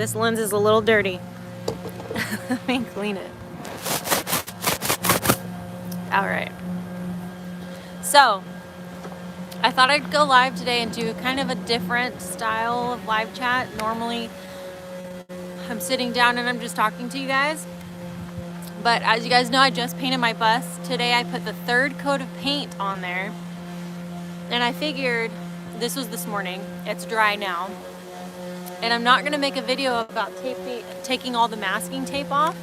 This lens is a little dirty. Let me clean it. All right. So, I thought I'd go live today and do kind of a different style of live chat. Normally, I'm sitting down and I'm just talking to you guys. But as you guys know, I just painted my bus. Today I put the 3rd coat of paint on there. And I figured, this was this morning, it's dry now. And I'm not gonna make a video about taking all the masking tape off.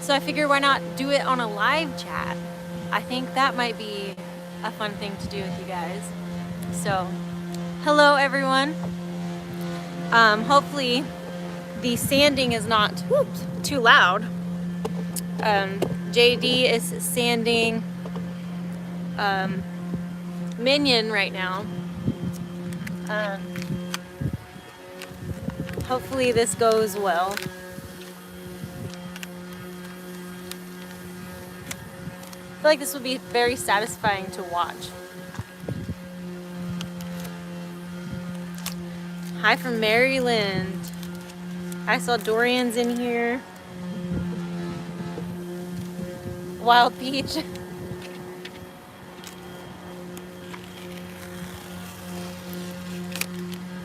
So I figured why not do it on a live chat? I think that might be a fun thing to do with you guys. So, hello everyone. Hopefully the sanding is not too loud. JD is sanding Minion right now. Hopefully this goes well. I feel like this would be very satisfying to watch. Hi from Maryland. I saw Dorian's in here. Wild Peach.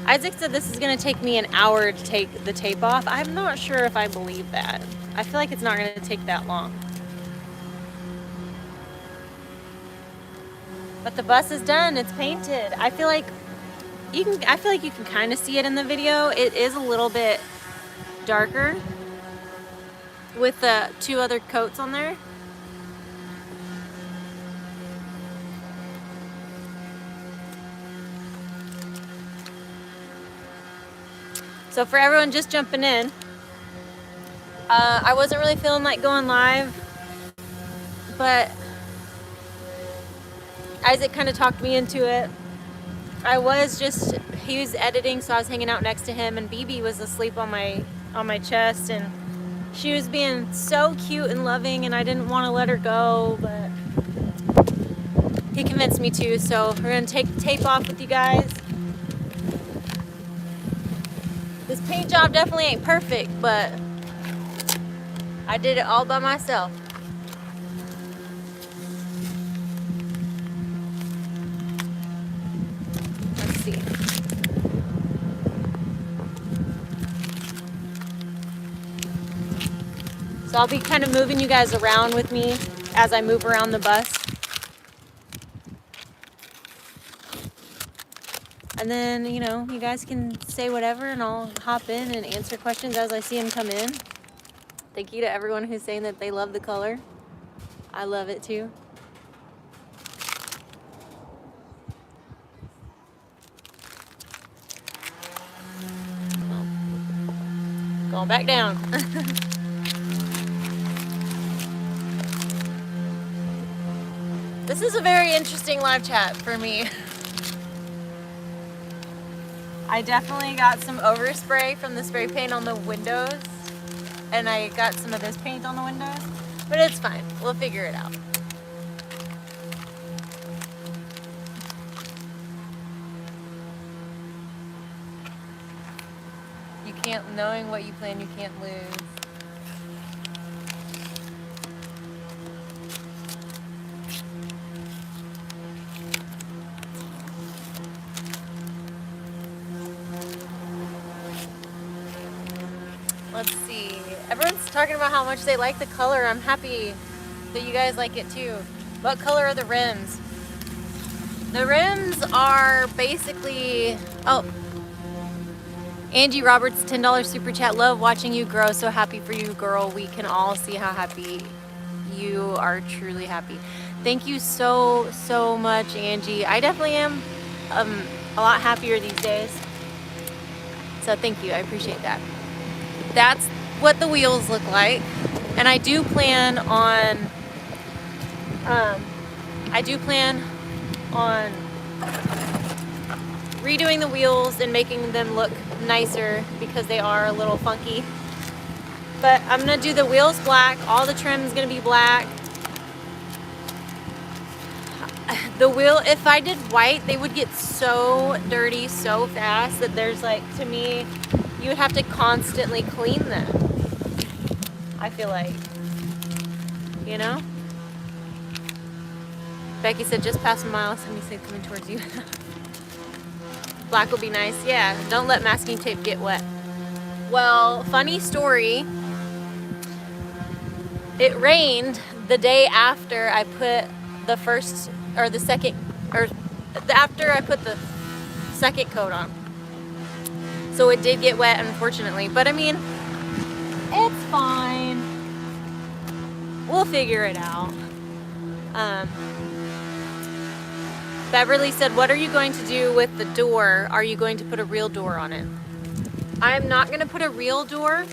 Isaac said this is going to take me an hour to take the tape off. I'm not sure if I believe that. I feel like it's not going to take that long. But the bus is done. It's painted. I feel like you can kind of see it in the video. It is a little bit darker with the 2 other coats on there. So for everyone just jumping in, I wasn't really feeling like going live, but Isaac kind of talked me into it. He was editing, so I was hanging out next to him, and BB was asleep on my chest, and she was being so cute and loving, and I didn't want to let her go, but he convinced me to, so we're going to take the tape off with you guys. This paint job definitely ain't perfect, but I did it all by myself. Let's see. So I'll be kind of moving you guys around with me as I move around the bus. And then, you know, you guys can say whatever and I'll hop in and answer questions as I see them come in. Thank you to everyone who's saying that they love the color. I love it too. Going back down. This is a very interesting live chat for me. I definitely got some overspray from the spray paint on the windows, and I got some of this paint on the windows, but it's fine. We'll figure it out. Knowing what you plan, you can't lose. Let's see. Everyone's talking about how much they like the color. I'm happy that you guys like it too. What color are the rims? The rims are basically, oh, Angie Roberts, $10 super chat. Love watching you grow. So happy for you, girl. We can all see how happy you are. Truly happy. Thank you so much, Angie. I definitely am a lot happier these days. So thank you. I appreciate that. That's what the wheels look like. And I do plan on redoing the wheels and making them look nicer because they are a little funky. But I'm gonna do the wheels black. All the trim is gonna be black. The wheel, if I did white, they would get so dirty so fast that there's like, to me, you would have to constantly clean them, I feel like, you know? Becky said just past a mile, somebody said coming towards you. Black will be nice. Yeah, don't let masking tape get wet. Well, funny story. It rained the day after I put the first, or the second, or after I put the second coat on. So it did get wet, unfortunately. But I mean, it's fine. We'll figure it out. Beverly said, what are you going to do with the door? Are you going to put a real door on it? I'm not going to put a real door.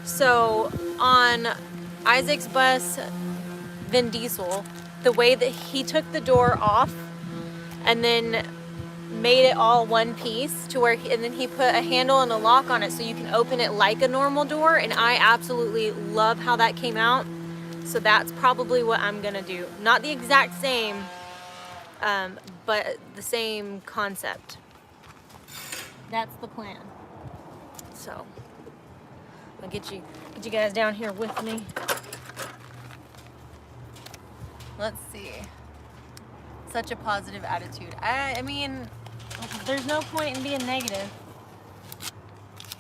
So on Isaac's bus, Vin Diesel, the way that he took the door off and then made it all one piece to where and then he put a handle and a lock on it so you can open it like a normal door, and I absolutely love how that came out. So that's probably what I'm gonna do. Not the exact same, but the same concept. That's the plan. So I'll get you guys down here with me. Let's see. Such a positive attitude. I mean, there's no point in being negative.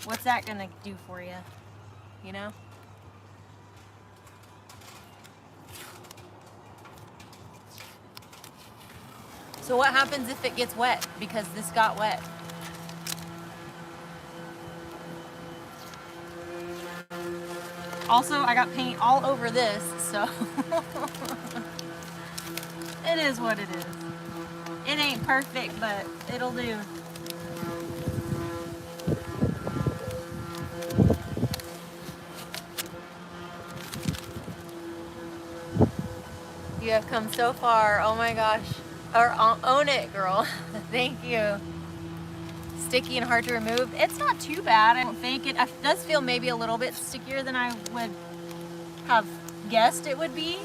What's that gonna do for you? You know? So what happens if it gets wet? Because this got wet. Also, I got paint all over this, so it is what it is. It ain't perfect, but it'll do. You have come so far. Oh my gosh. Or own it, girl. Thank you. Sticky and hard to remove. It's not too bad. I don't think it does feel maybe a little bit stickier than I would have guessed it would be.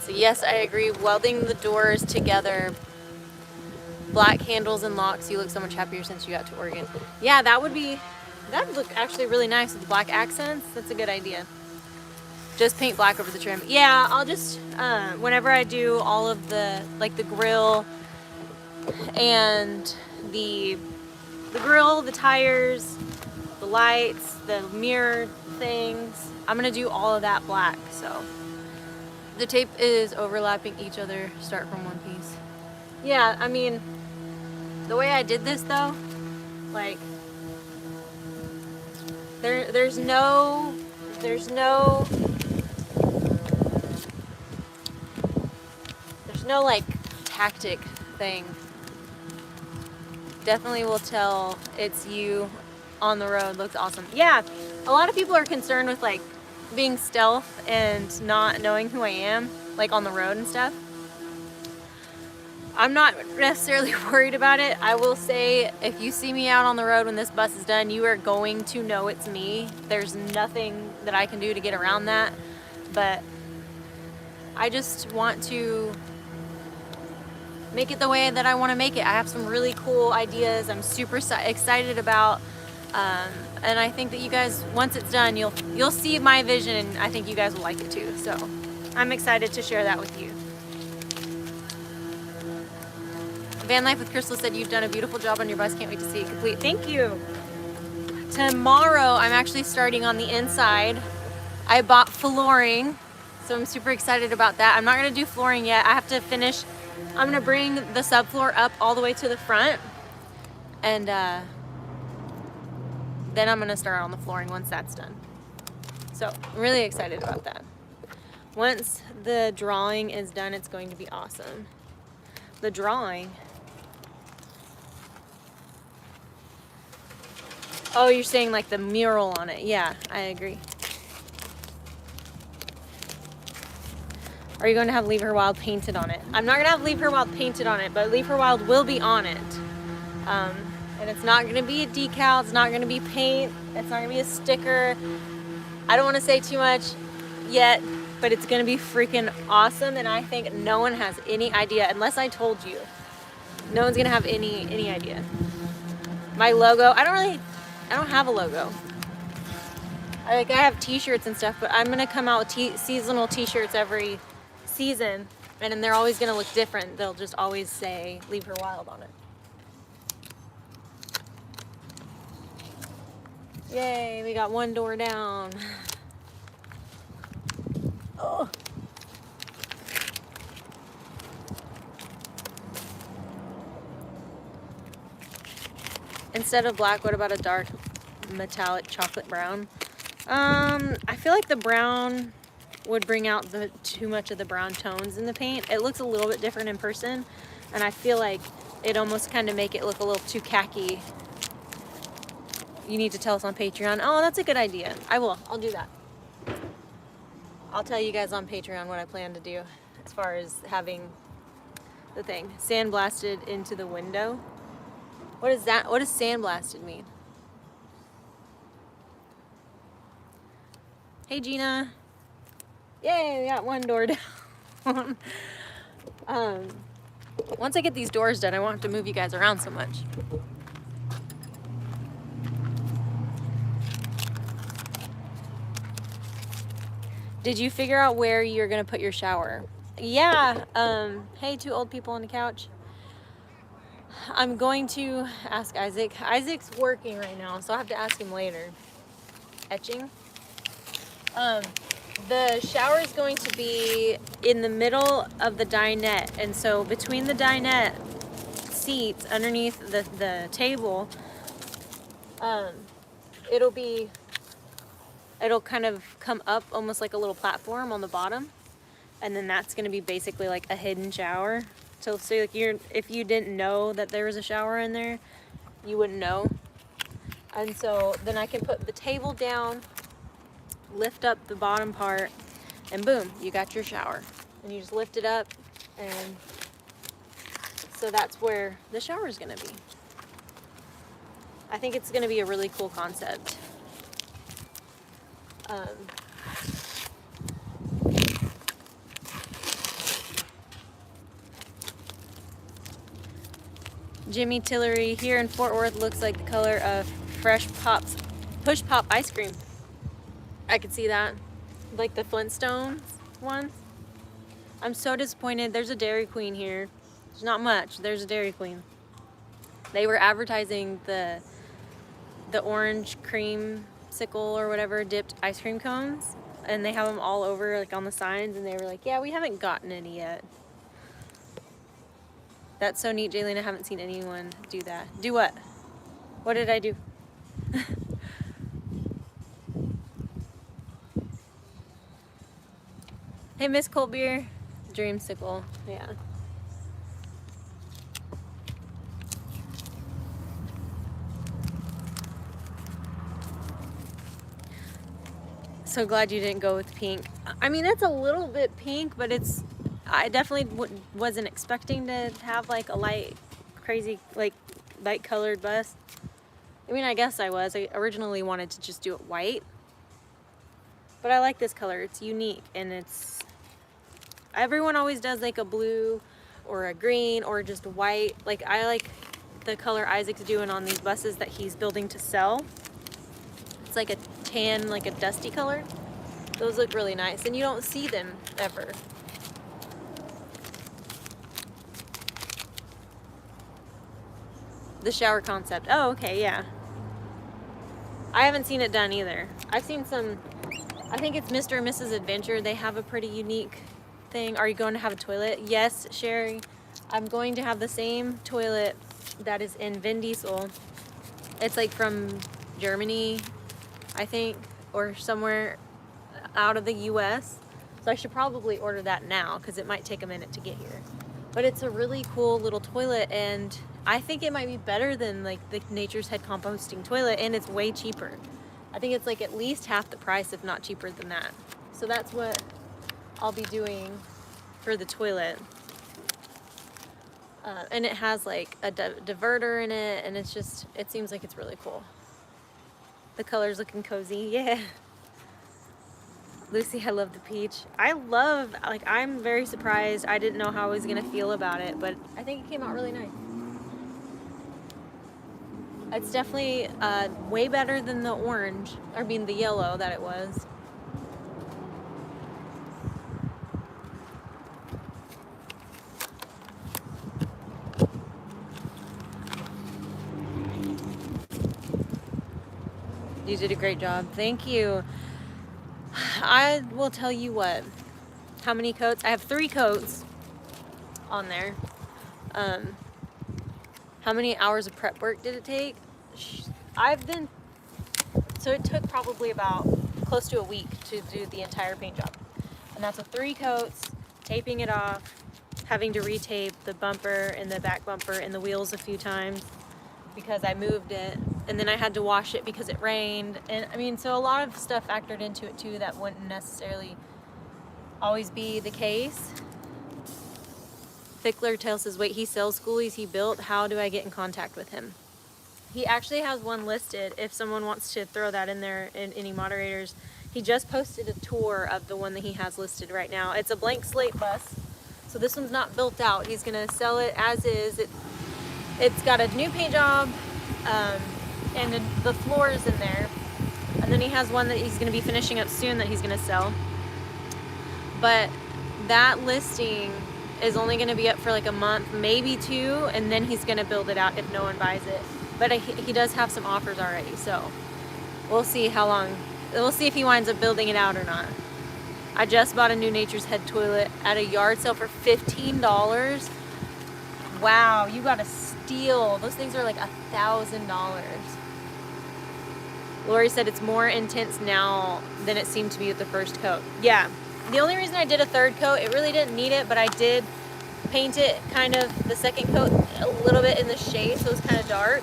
So yes, I agree. Welding the doors together, black handles and locks. You look so much happier since you got to Oregon. Yeah, that'd look actually really nice with the black accents. That's a good idea. Just paint black over the trim. Yeah, I'll just, whenever I do all of the, like the grill and the grill, the tires, the lights, the mirror things, I'm gonna do all of that black, so. The tape is overlapping each other, start from one piece. Yeah, I mean, the way I did this though, like, there's no like tactic thing. Definitely will tell it's you on the road. Looks awesome. Yeah, a lot of people are concerned with like being stealth and not knowing who I am, like on the road and stuff. I'm not necessarily worried about it. I will say, if you see me out on the road when this bus is done, you are going to know it's me. There's nothing that I can do to get around that, but I just want to make it the way that I want to make it. I have some really cool ideas I'm super excited about, and I think that you guys, once it's done, you'll see my vision, and I think you guys will like it too. So I'm excited to share that with you. Van Life with Crystal said, you've done a beautiful job on your bus. Can't wait to see it complete. Thank you. Tomorrow, I'm actually starting on the inside. I bought flooring, so I'm super excited about that. I'm not gonna do flooring yet. I have to finish. I'm gonna bring the subfloor up all the way to the front, and then I'm gonna start on the flooring once that's done. So I'm really excited about that. Once the drawing is done, it's going to be awesome. The drawing. Oh, you're saying like the mural on it. Yeah, I agree. Are you going to have Leave Her Wild painted on it? I'm not going to have Leave Her Wild painted on it, but Leave Her Wild will be on it. And it's not going to be a decal. It's not going to be paint. It's not going to be a sticker. I don't want to say too much yet, but it's going to be freaking awesome. And I think no one has any idea, unless I told you. No one's gonna have any idea. My logo, I don't have a logo. I have t-shirts and stuff, but I'm gonna come out with seasonal t-shirts every season, and then they're always gonna look different. They'll just always say "Leave Her Wild" on it. Yay, we got one door down. Oh. Instead of black, what about a dark metallic chocolate brown? I feel like the brown would bring out too much of the brown tones in the paint. It looks a little bit different in person, and I feel like it almost kind of make it look a little too khaki. You need to tell us on Patreon. Oh, that's a good idea. I'll do that. I'll tell you guys on Patreon what I plan to do as far as having the thing. Sandblasted into the window. What is that? What does sandblasted mean? Hey, Gina. Yay, we got one door down. Once I get these doors done, I won't have to move you guys around so much. Did you figure out where you're gonna put your shower? Yeah, hey, two old people on the couch. I'm going to ask Isaac. Isaac's working right now, so I'll have to ask him later. Etching. The shower is going to be in the middle of the dinette, and so between the dinette seats, underneath the table, it'll kind of come up almost like a little platform on the bottom, and then that's going to be basically like a hidden shower. So like if you didn't know that there was a shower in there, you wouldn't know. And so then I can put the table down, lift up the bottom part, and boom, you got your shower. And you just lift it up, and so that's where the shower is going to be. I think it's going to be a really cool concept. Jimmy Tillery here in Fort Worth looks like the color of Push Pop ice cream. I could see that. Like the Flintstones ones. I'm so disappointed. There's a Dairy Queen here. There's not much. There's a Dairy Queen. They were advertising the orange creamsicle or whatever dipped ice cream cones, and they have them all over like on the signs, and they were like, yeah, we haven't gotten any yet. That's so neat, Jaylene. I haven't seen anyone do that. Do what? What did I do? Hey, Miss Cold Beer. Dreamsicle. Yeah. So glad you didn't go with pink. I mean, it's a little bit pink, but I definitely wasn't expecting to have like a light colored bus. I mean, I guess I was. I originally wanted to just do it white, but I like this color. It's unique, and everyone always does like a blue or a green or just white. Like, I like the color Isaac's doing on these buses that he's building to sell. It's like a tan, like a dusty color. Those look really nice, and you don't see them ever. The shower concept. Oh, okay, yeah. I haven't seen it done either. I've seen some, I think it's Mr. and Mrs. Adventure. They have a pretty unique thing. Are you going to have a toilet? Yes, Sherry. I'm going to have the same toilet that is in Vin Diesel. It's like from Germany, I think, or somewhere out of the US. So I should probably order that now because it might take a minute to get here. But it's a really cool little toilet, and I think it might be better than like the Nature's Head composting toilet, and it's way cheaper. I think it's like at least half the price, if not cheaper than that. So that's what I'll be doing for the toilet. And it has like a diverter in it, and it seems like it's really cool. The color's looking cozy, yeah. Lucy, I love the peach. I'm very surprised. I didn't know how I was gonna feel about it, but I think it came out really nice. It's definitely way better than the orange, I mean the yellow that it was. You did a great job. Thank you. I will tell you what. How many coats? I have 3 coats on there. How many hours of prep work did it take? So it took probably about close to a week to do the entire paint job. And that's with 3 coats, taping it off, having to retape the bumper and the back bumper and the wheels a few times because I moved it. And then I had to wash it because it rained. And I mean, so a lot of stuff factored into it too that wouldn't necessarily always be the case. Fickler Tail says, wait, he sells schoolies he built. How do I get in contact with him? He actually has one listed if someone wants to throw that in there, in any moderators. He just posted a tour of the one that he has listed right now. It's a blank slate bus. So this one's not built out. He's gonna sell it as is. It's got a new paint job and the floor is in there. And then he has one that he's gonna be finishing up soon that he's gonna sell. But that listing is only gonna be up for like a month, maybe 2, and then he's gonna build it out if no one buys it. But he does have some offers already, so we'll see how long. We'll see if he winds up building it out or not. I just bought a new Nature's Head toilet at a yard sale for $15. Wow, you got a steal. Those things are like $1,000. Lori said it's more intense now than it seemed to be with the first coat. Yeah, the only reason I did a 3rd coat, it really didn't need it, but I did paint it kind of the 2nd coat a little bit in the shade, so it was kind of dark.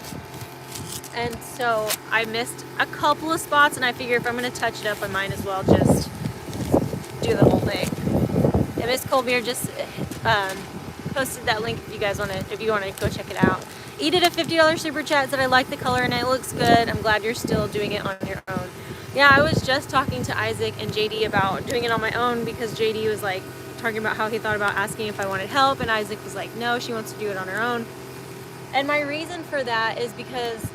And so I missed a couple of spots, and I figure if I'm going to touch it up, I might as well just do the whole thing. And Miss Colbert just posted that link if you want to go check it out. E did a $50 super chat, said I like the color and it looks good. I'm glad you're still doing it on your own. Yeah, I was just talking to Isaac and JD about doing it on my own because JD was like talking about how he thought about asking if I wanted help, and Isaac was like, no, she wants to do it on her own. And my reason for that is because,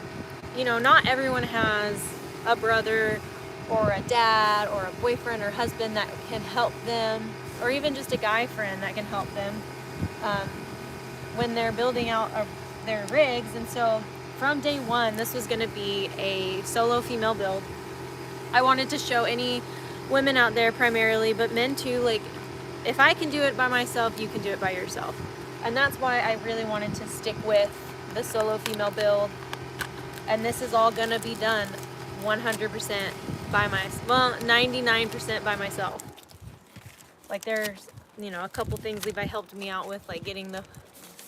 you know, not everyone has a brother or a dad or a boyfriend or husband that can help them, or even just a guy friend that can help them when they're building out their rigs. And so from day one, this was going to be a solo female build. I wanted to show any women out there primarily, but men too, like, if I can do it by myself, you can do it by yourself. And that's why I really wanted to stick with the solo female build. And this is all gonna be done 100% by well, 99% by myself. Like, there's, you know, a couple things Levi helped me out with, like getting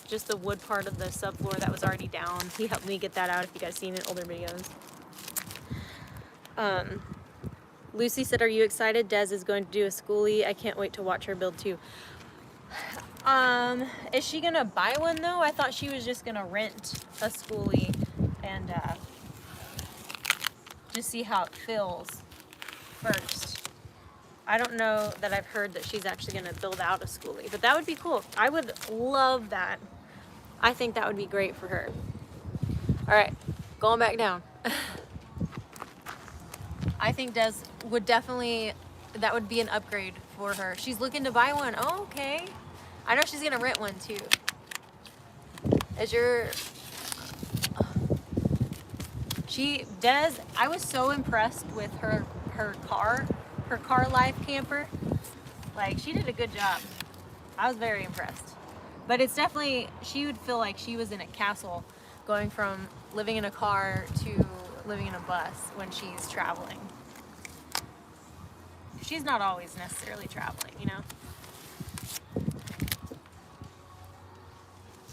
just the wood part of the subfloor that was already down. He helped me get that out, if you guys seen it in older videos. Lucy said, are you excited? Des is going to do a schoolie. I can't wait to watch her build too. Is she gonna buy one though? I thought she was just gonna rent a schoolie and just see how it feels first. I don't know that I've heard that she's actually gonna build out a schoolie, but that would be cool. I would love that. I think that would be great for her. All right, going back down. I think Des would definitely, that would be an upgrade for her. She's looking to buy one. Oh, okay. I know she's gonna rent one too. Des, I was so impressed with her car life camper. Like, she did a good job. I was very impressed. But it's definitely, she would feel like she was in a castle going from living in a car to living in a bus when she's traveling. She's not always necessarily traveling, you know?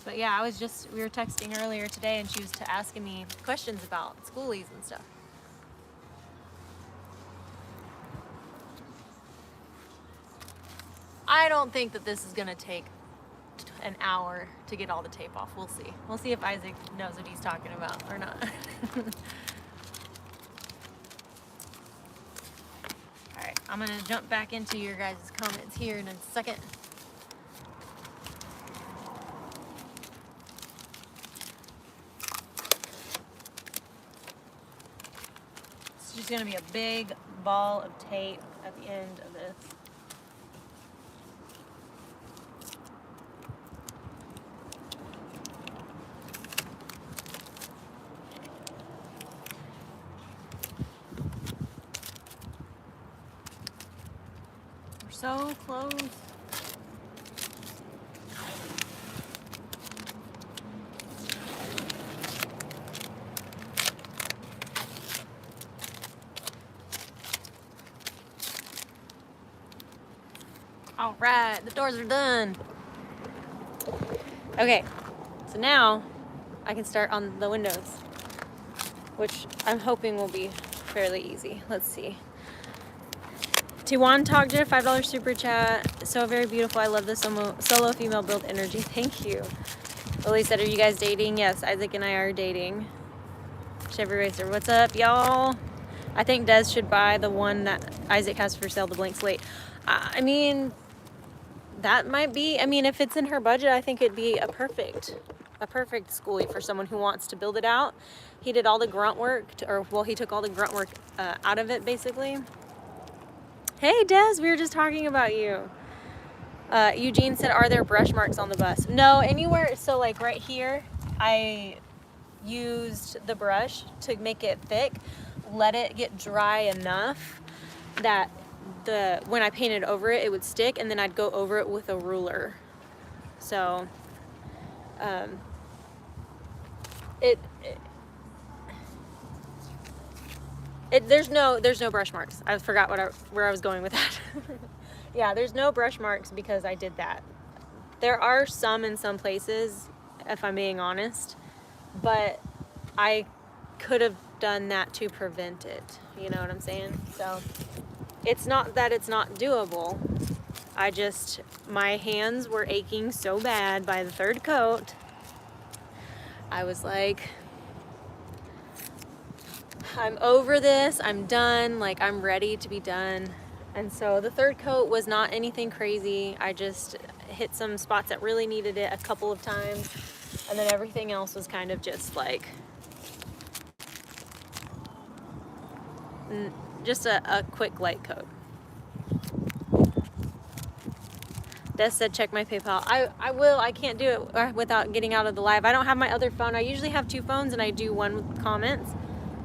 But yeah, we were texting earlier today and she was asking me questions about schoolies and stuff. I don't think that this is gonna take an hour to get all the tape off. We'll see. We'll see if Isaac knows what he's talking about or not. Alright, I'm gonna jump back into your guys' comments here in a second. There's going to be a big ball of tape at the end of this. We're so close. All right, the doors are done. Okay, so now I can start on the windows, which I'm hoping will be fairly easy. Let's see. Tiwan Talk did a $5 super chat. So very beautiful. I love the solo female build energy. Thank you. Lily said, are you guys dating? Yes, Isaac and I are dating. Chevy Racer, what's up, y'all? I think Des should buy the one that Isaac has for sale, the blank slate. I mean, that might be, I mean, if it's in her budget, I think it'd be a perfect schoolie for someone who wants to build it out. He did all the grunt work, he took all the grunt work out of it, basically. Hey, Des, we were just talking about you. Eugene said, are there brush marks on the bus? No, anywhere, so like right here, I used the brush to make it thick, let it get dry enough that when I painted over it, it would stick, and then I'd go over it with a ruler. So, there's no brush marks. I forgot where I was going with that. Yeah, there's no brush marks because I did that. There are some in some places, if I'm being honest, but I could have done that to prevent it. You know what I'm saying? So it's not that it's not doable. My hands were aching so bad by the third coat. I was like, I'm over this, I'm done, like I'm ready to be done. And so the third coat was not anything crazy. I just hit some spots that really needed it a couple of times. And then everything else was kind of just like, just a quick light coat. Des said, check my PayPal. I will. I can't do it without getting out of the live. I don't have my other phone. I usually have two phones, and I do one with comments,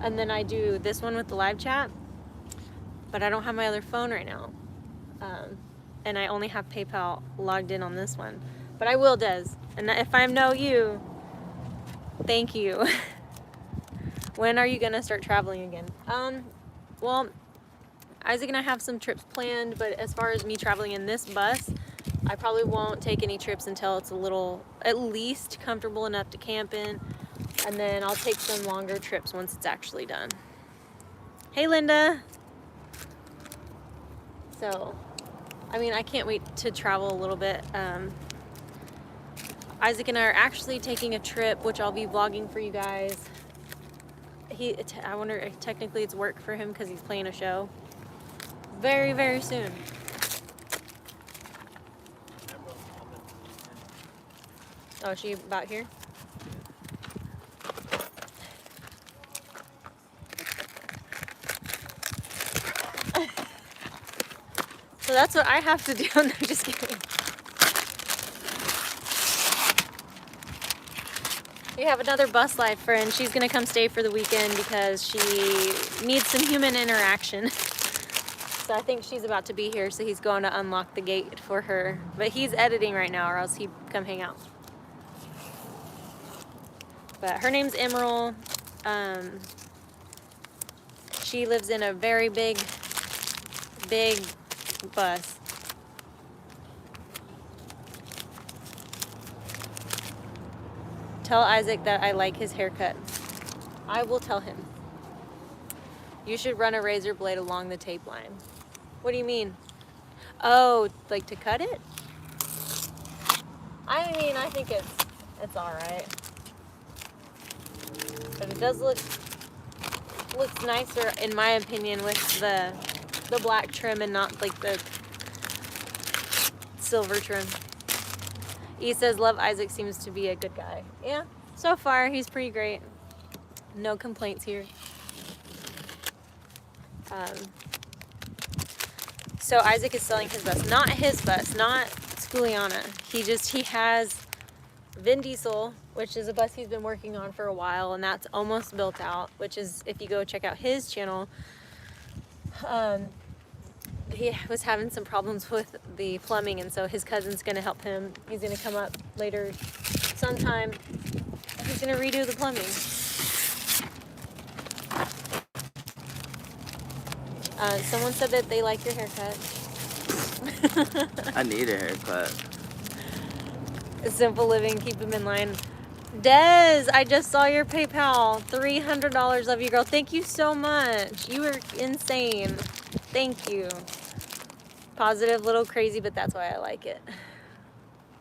and then I do this one with the live chat. But I don't have my other phone right now. And I only have PayPal logged in on this one. But I will, Des. And if I know you, thank you. When are you going to start traveling again? Well, Isaac and I have some trips planned, but as far as me traveling in this bus, I probably won't take any trips until it's at least comfortable enough to camp in, and then I'll take some longer trips once it's actually done. Hey, Linda. So, I mean, I can't wait to travel a little bit. Isaac and I are actually taking a trip, which I'll be vlogging for you guys. I wonder if technically it's work for him because he's playing a show. Very, very soon. Oh, is she about here? So that's what I have to do. No, just kidding. We have another bus life friend. She's gonna come stay for the weekend because she needs some human interaction. So I think she's about to be here, so he's going to unlock the gate for her. But he's editing right now, or else he'd come hang out. But her name's Emerald. She lives in a very big bus. Tell Isaac that I like his haircut. I will tell him. You should run a razor blade along the tape line. What do you mean? Oh, like to cut it? I mean, I think it's all right. But it does looks nicer, in my opinion, with the black trim and not like the silver trim. E says, love Isaac, seems to be a good guy. Yeah, so far he's pretty great. No complaints here. So Isaac is selling his bus. Not his bus, not Schooliana. He has Vin Diesel, which is a bus he's been working on for a while, and that's almost built out, which is, if you go check out his channel, he was having some problems with the plumbing, and so his cousin's going to help him. He's going to come up later sometime, and he's going to redo the plumbing. Someone said that they like your haircut. I need a haircut. Simple living, keep him in line. Des, I just saw your PayPal. $300, love you, girl. Thank you so much. You were insane. Thank you. Positive, little crazy, but that's why I like it.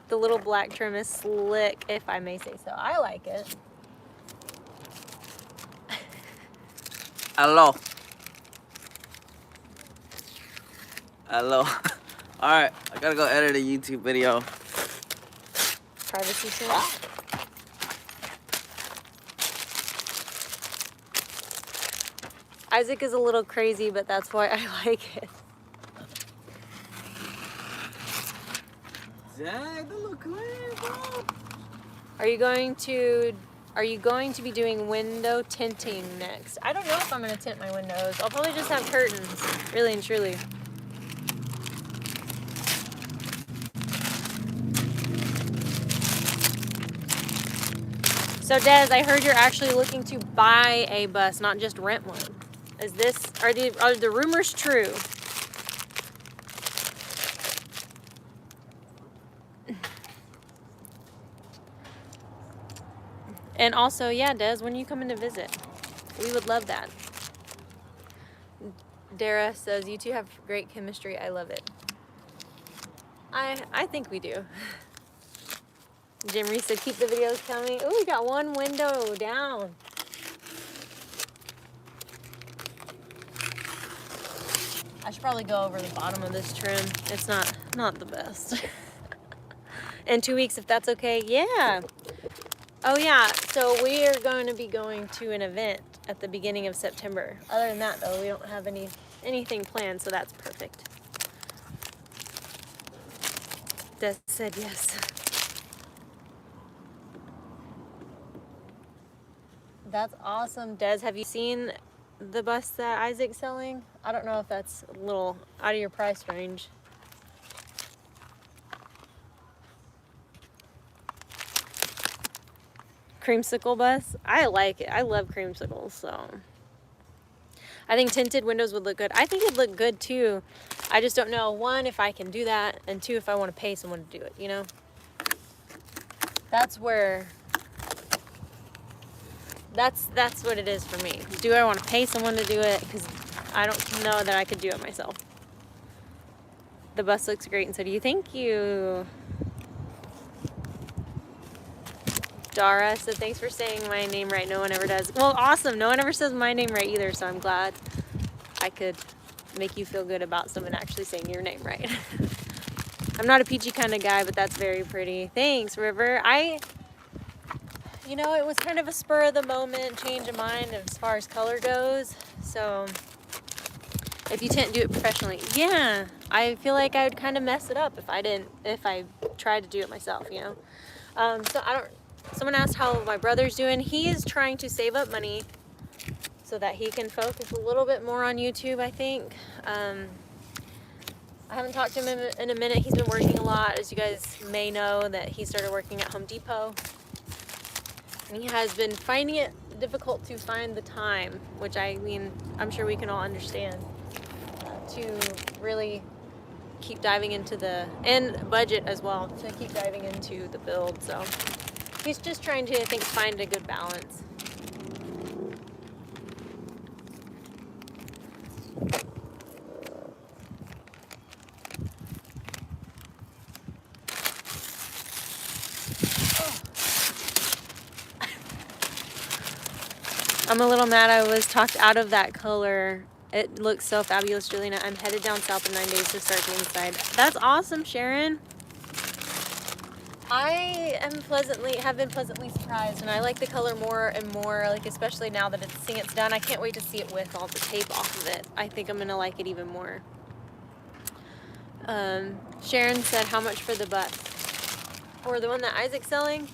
The little black trim is slick, if I may say so. I like it. Hello. Hello. Alright, I gotta go edit a YouTube video. Privacy soon. Isaac is a little crazy, but that's why I like it. Dang, that look clean, bro. Are you going to be doing window tinting next? I don't know if I'm going to tint my windows. I'll probably just have curtains, really and truly. So Des, I heard you're actually looking to buy a bus, not just rent one. Are the rumors true? And also, yeah, Des, when you come in to visit, we would love that. Dara says, you two have great chemistry. I love it. I think we do. Jim Reese said, keep the videos coming. Ooh, we got one window down. I should probably go over the bottom of this trim. It's not the best. In 2 weeks, if that's okay. Yeah. Oh yeah, so we are going to be going to an event at the beginning of September. Other than that, though, we don't have anything planned, so that's perfect. Des said yes. That's awesome, Des. Have you seen the bus that Isaac's selling? I don't know if that's a little out of your price range. Creamsicle bus. I like it. I love creamsicles, so I think tinted windows would look good. I think it'd look good too. I just don't know, one, if I can do that, and two, if I want to pay someone to do it, you know? That's what it is for me. Do I want to pay someone to do it? Because I don't know that I could do it myself. The bus looks great, and so do you. Thank you. Dara said, thanks for saying my name right. No one ever does. Well, awesome. No one ever says my name right either, so I'm glad I could make you feel good about someone actually saying your name right. I'm not a peachy kind of guy, but that's very pretty. Thanks, River. You know, it was kind of a spur of the moment change of mind as far as color goes. So if you tint, do it professionally. Yeah, I feel like I would kind of mess it up if I tried to do it myself, you know? Someone asked how my brother's doing. He is trying to save up money so that he can focus a little bit more on YouTube, I think. I haven't talked to him in a minute. He's been working a lot. As you guys may know, that he started working at Home Depot. And he has been finding it difficult to find the time, which I'm sure we can all understand, to really keep diving into and budget as well, to keep diving into the build. So he's just trying to, I think, find a good balance. I'm a little mad I was talked out of that color. It looks so fabulous, Juliana. I'm headed down south in 9 days to start the inside. That's awesome, Sharon. I have been pleasantly surprised, and I like the color more and more, like especially now that it's done. I can't wait to see it with all the tape off of it. I think I'm gonna like it even more. Sharon said, how much for the bus? For the one that Isaac's selling?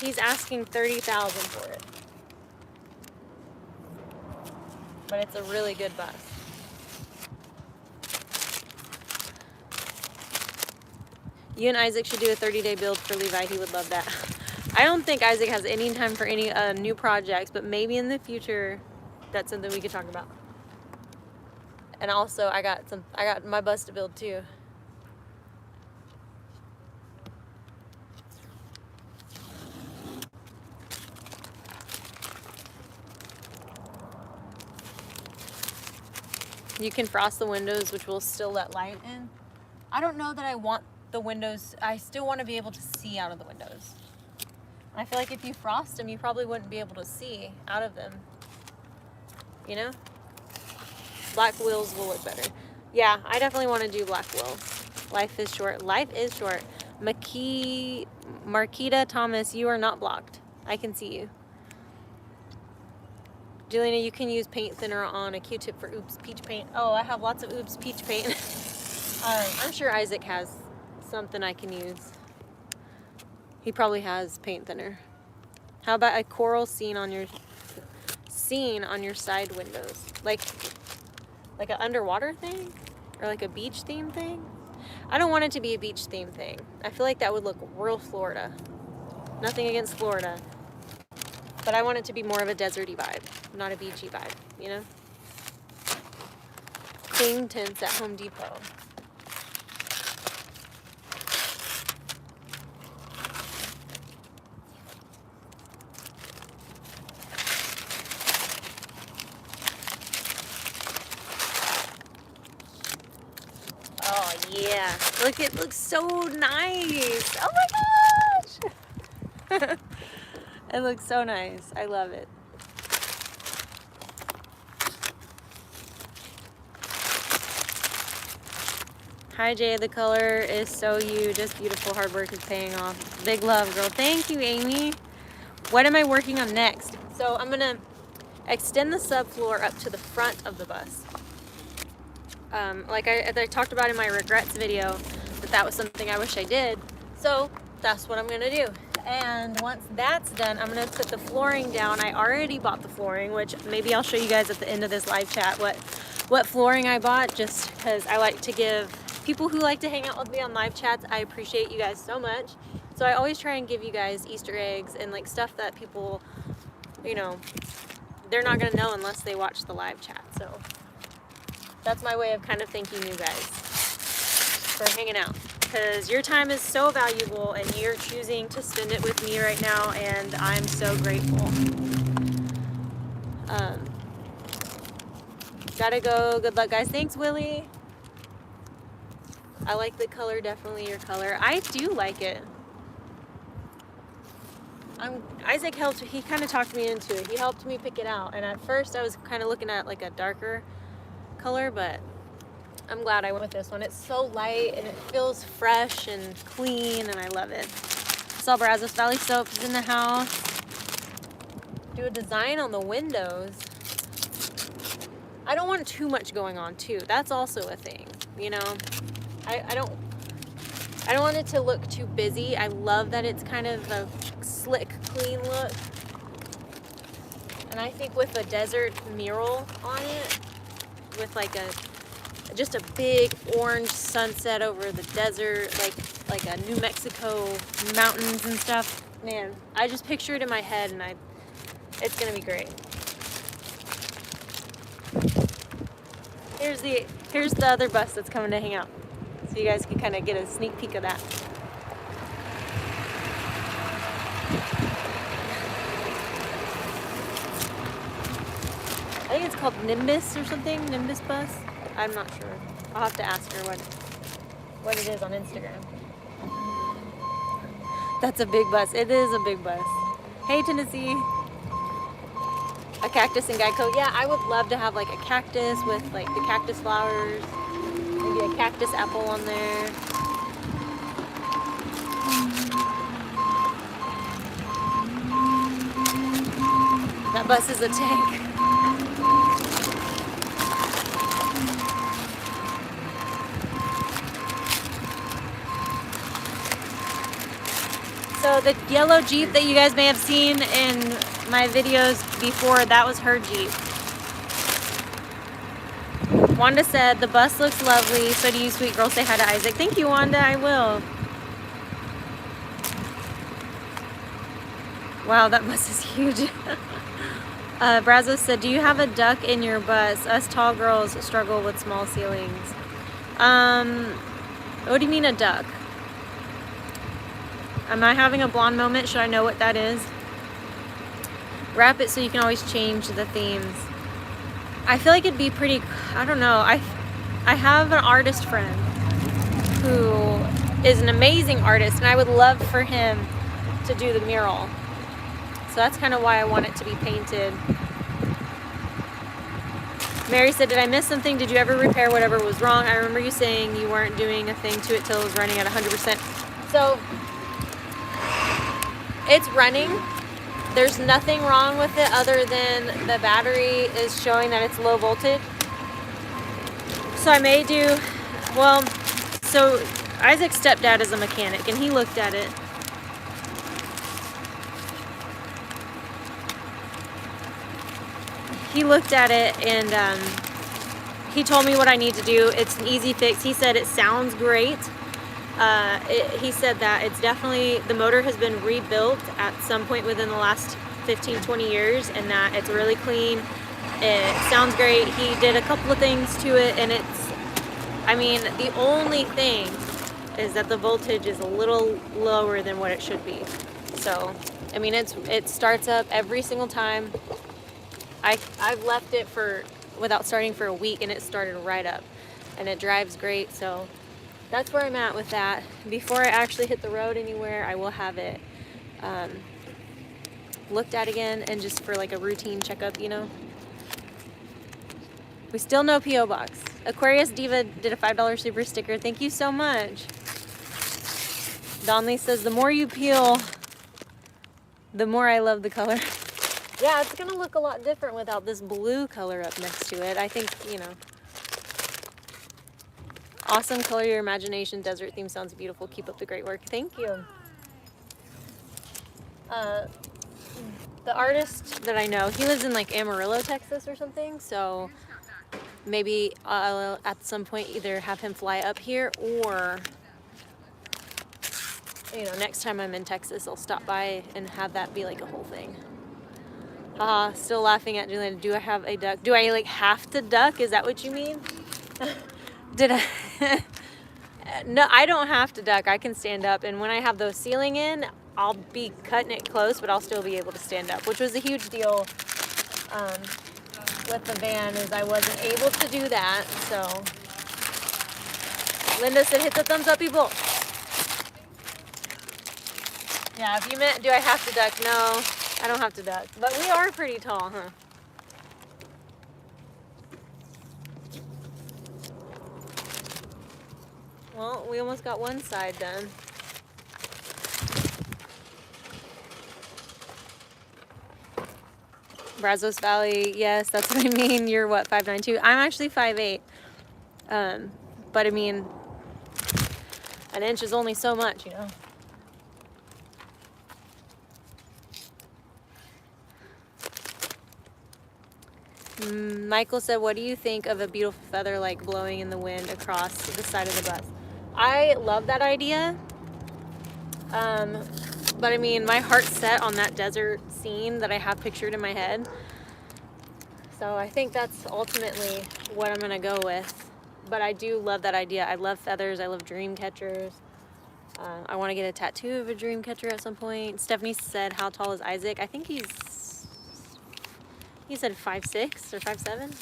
He's asking $30,000 for it. But it's a really good bus. You and Isaac should do a 30-day build for Levi. He would love that. I don't think Isaac has any time for any new projects, but maybe in the future, that's something we could talk about. And also, I got my bus to build too. You can frost the windows, which will still let light in. I don't know that I want the windows. I still want to be able to see out of the windows. I feel like if you frost them, you probably wouldn't be able to see out of them. You know? Black wheels will look better. Yeah, I definitely want to do black wheels. Life is short. Life is short. Marquita Thomas, you are not blocked. I can see you. Juliana, you can use paint thinner on a Q-tip for Oops Peach Paint. Oh, I have lots of Oops Peach Paint. I'm sure Isaac has something I can use. He probably has paint thinner. How about a coral scene on your side windows? Like an underwater thing? Or like a beach theme thing? I don't want it to be a beach theme thing. I feel like that would look real Florida. Nothing against Florida. But I want it to be more of a deserty vibe, not a beachy vibe, you know? Clean tints at Home Depot. Oh yeah, look, it looks so nice. Oh my gosh. It looks so nice. I love it. Hi Jay, the color is so you. Just beautiful. Hard work is paying off. Big love, girl. Thank you, Amy. What am I working on next? So I'm gonna extend the subfloor up to the front of the bus. Like I talked about in my regrets video, that was something I wish I did. So that's what I'm gonna do. And once that's done, I'm gonna put the flooring down. I already bought the flooring, which maybe I'll show you guys at the end of this live chat what flooring I bought, just because I like to give people who like to hang out with me on live chats, I appreciate you guys so much. So I always try and give you guys Easter eggs and like stuff that people, you know, they're not gonna know unless they watch the live chat. So that's my way of kind of thanking you guys for hanging out. Because your time is so valuable and you're choosing to spend it with me right now, and I'm so grateful. Gotta go. Good luck, guys. Thanks, Willie. I like the color, definitely your color. I do like it. Isaac helped, he kind of talked me into it. He helped me pick it out. And at first I was kind of looking at like a darker color, but I'm glad I went with this one. It's so light and it feels fresh and clean, and I love it. Saw Brazos Valley Soaps is in the house. Do a design on the windows. I don't want too much going on too. That's also a thing, you know. I don't want it to look too busy. I love that it's kind of a slick, clean look. And I think with a desert mural on it, with like just a big orange sunset over the desert, like a New Mexico mountains and stuff. Man, I just picture it in my head, and it's gonna be great. Here's the other bus that's coming to hang out, so you guys can kind of get a sneak peek of that. I think it's called Nimbus or something, Nimbus bus. I'm not sure. I'll have to ask her what it is on Instagram. That's a big bus. It is a big bus. Hey, Tennessee. A cactus in Geico. Yeah, I would love to have like a cactus with like the cactus flowers. Maybe a cactus apple on there. That bus is a tank. So the yellow Jeep that you guys may have seen in my videos before, that was her Jeep. Wanda said, the bus looks lovely. So do you, sweet girl. Say hi to Isaac. Thank you, Wanda. I will. Wow, that bus is huge. Brazos said, do you have a duck in your bus? Us tall girls struggle with small ceilings. What do you mean a duck? Am I having a blonde moment? Should I know what that is? Wrap it so you can always change the themes. I feel like it'd be pretty, I don't know. I have an artist friend who is an amazing artist, and I would love for him to do the mural. So that's kind of why I want it to be painted. Mary said, did I miss something? Did you ever repair whatever was wrong? I remember you saying you weren't doing a thing to it till it was running at 100%. So it's running. There's nothing wrong with it other than the battery is showing that it's low voltage. So I may do, well, so Isaac's stepdad is a mechanic and he looked at it. He looked at it and he told me what I need to do. It's an easy fix. He said it sounds great. He said that it's definitely, the motor has been rebuilt at some point within the last 15-20 years, and that it's really clean. It sounds great. He did a couple of things to it, and it's, I mean, the only thing is that the voltage is a little lower than what it should be. So, I mean, it starts up every single time. I've left it without starting for a week, and it started right up, and it drives great. So that's where I'm at with that. Before I actually hit the road anywhere, I will have it looked at again, and just for like a routine checkup, you know. We still no P.O. Box. Aquarius Diva did a $5 super sticker. Thank you so much. Donley says, the more you peel, the more I love the color. Yeah, it's gonna look a lot different without this blue color up next to it. I think, you know. Awesome, color your imagination. Desert theme sounds beautiful. Keep up the great work. Thank you. The artist that I know, he lives in like Amarillo, Texas or something. So maybe I'll at some point either have him fly up here, or, you know, next time I'm in Texas, I'll stop by and have that be like a whole thing. Haha, still laughing at Juliana. Do I have a duck? Do I like have to duck? Is that what you mean? Did I? No, I don't have to duck. I can stand up. And when I have those ceiling in, I'll be cutting it close, but I'll still be able to stand up, which was a huge deal with the van, is I wasn't able to do that. So Linda said, hit the thumbs up, people. Yeah, if you meant, do I have to duck? No, I don't have to duck. But we are pretty tall, huh? Well, we almost got one side done. Brazos Valley, yes, that's what I mean. You're what, 5'9"? I'm actually 5'8". But I mean, an inch is only so much, you know. Michael said, what do you think of a beautiful feather like blowing in the wind across the side of the bus? I love that idea. But I mean, my heart's set on that desert scene that I have pictured in my head. So I think that's ultimately what I'm gonna go with. But I do love that idea. I love feathers. I love dream catchers. I want to get a tattoo of a dream catcher at some point. Stephanie said, how tall is Isaac? I think he said 5'6" or 5'7".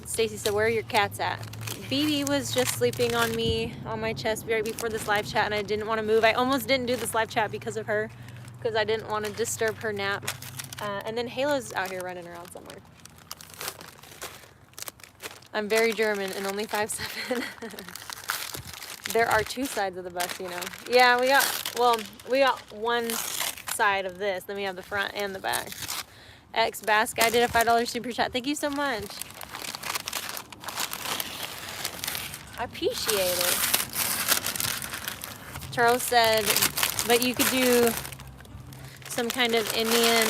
Stacy said, where are your cats at? BB was just sleeping on me, on my chest right before this live chat, and I didn't want to move. I almost didn't do this live chat because of her, because I didn't want to disturb her nap. And then Halo's out here running around somewhere. I'm very German and only 5'7". There are two sides of the bus, you know. Yeah, we got one side of this. Then we have the front and the back. X Bass Guy did a $5 super chat. Thank you so much. I appreciate it. Charles said, but you could do some kind of Indian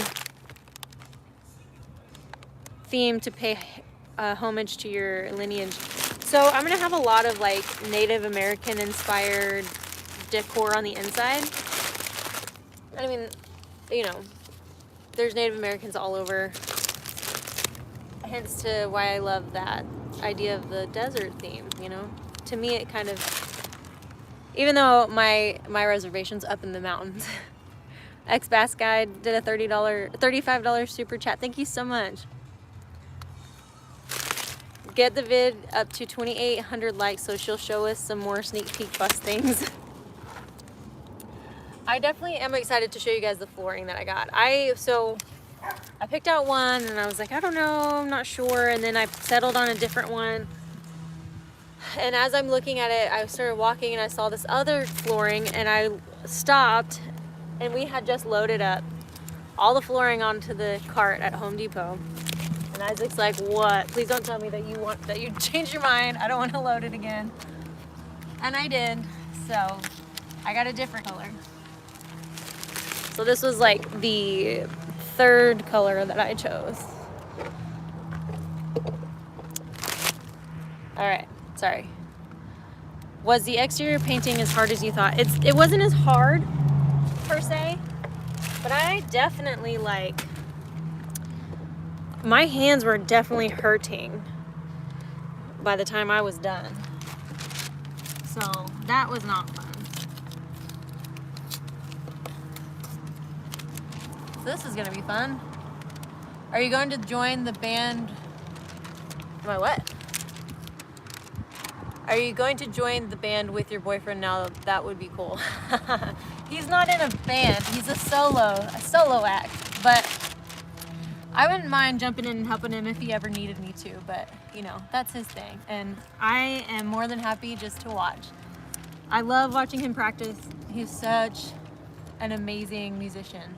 theme to pay homage to your lineage. So I'm gonna have a lot of like Native American inspired decor on the inside. I mean, you know, there's Native Americans all over. Hence to why I love that idea of the desert theme, you know? To me it kind of, even though my reservation's up in the mountains. X Bass Guide did a $35 super chat. Thank you so much. Get the vid up to 2,800 likes so she'll show us some more sneak peek bus things. I definitely am excited to show you guys the flooring that I got. I picked out one and I was like, I don't know, I'm not sure. And then I settled on a different one. And as I'm looking at it, I started walking and I saw this other flooring and I stopped, and we had just loaded up all the flooring onto the cart at Home Depot. And Isaac's like, what? Please don't tell me that you changed your mind. I don't want to load it again. And I did. So I got a different color. So this was like the third color that I chose. All right, sorry. Was the exterior painting as hard as you thought? It wasn't as hard per se, but I definitely my hands were definitely hurting by the time I was done. So that was not fun. This is gonna be fun. Are you going to join the band? My what? Are you going to join the band with your boyfriend now? That would be cool. He's not in a band. He's a solo act. But I wouldn't mind jumping in and helping him if he ever needed me to. But, you know, that's his thing. And I am more than happy just to watch. I love watching him practice. He's such an amazing musician.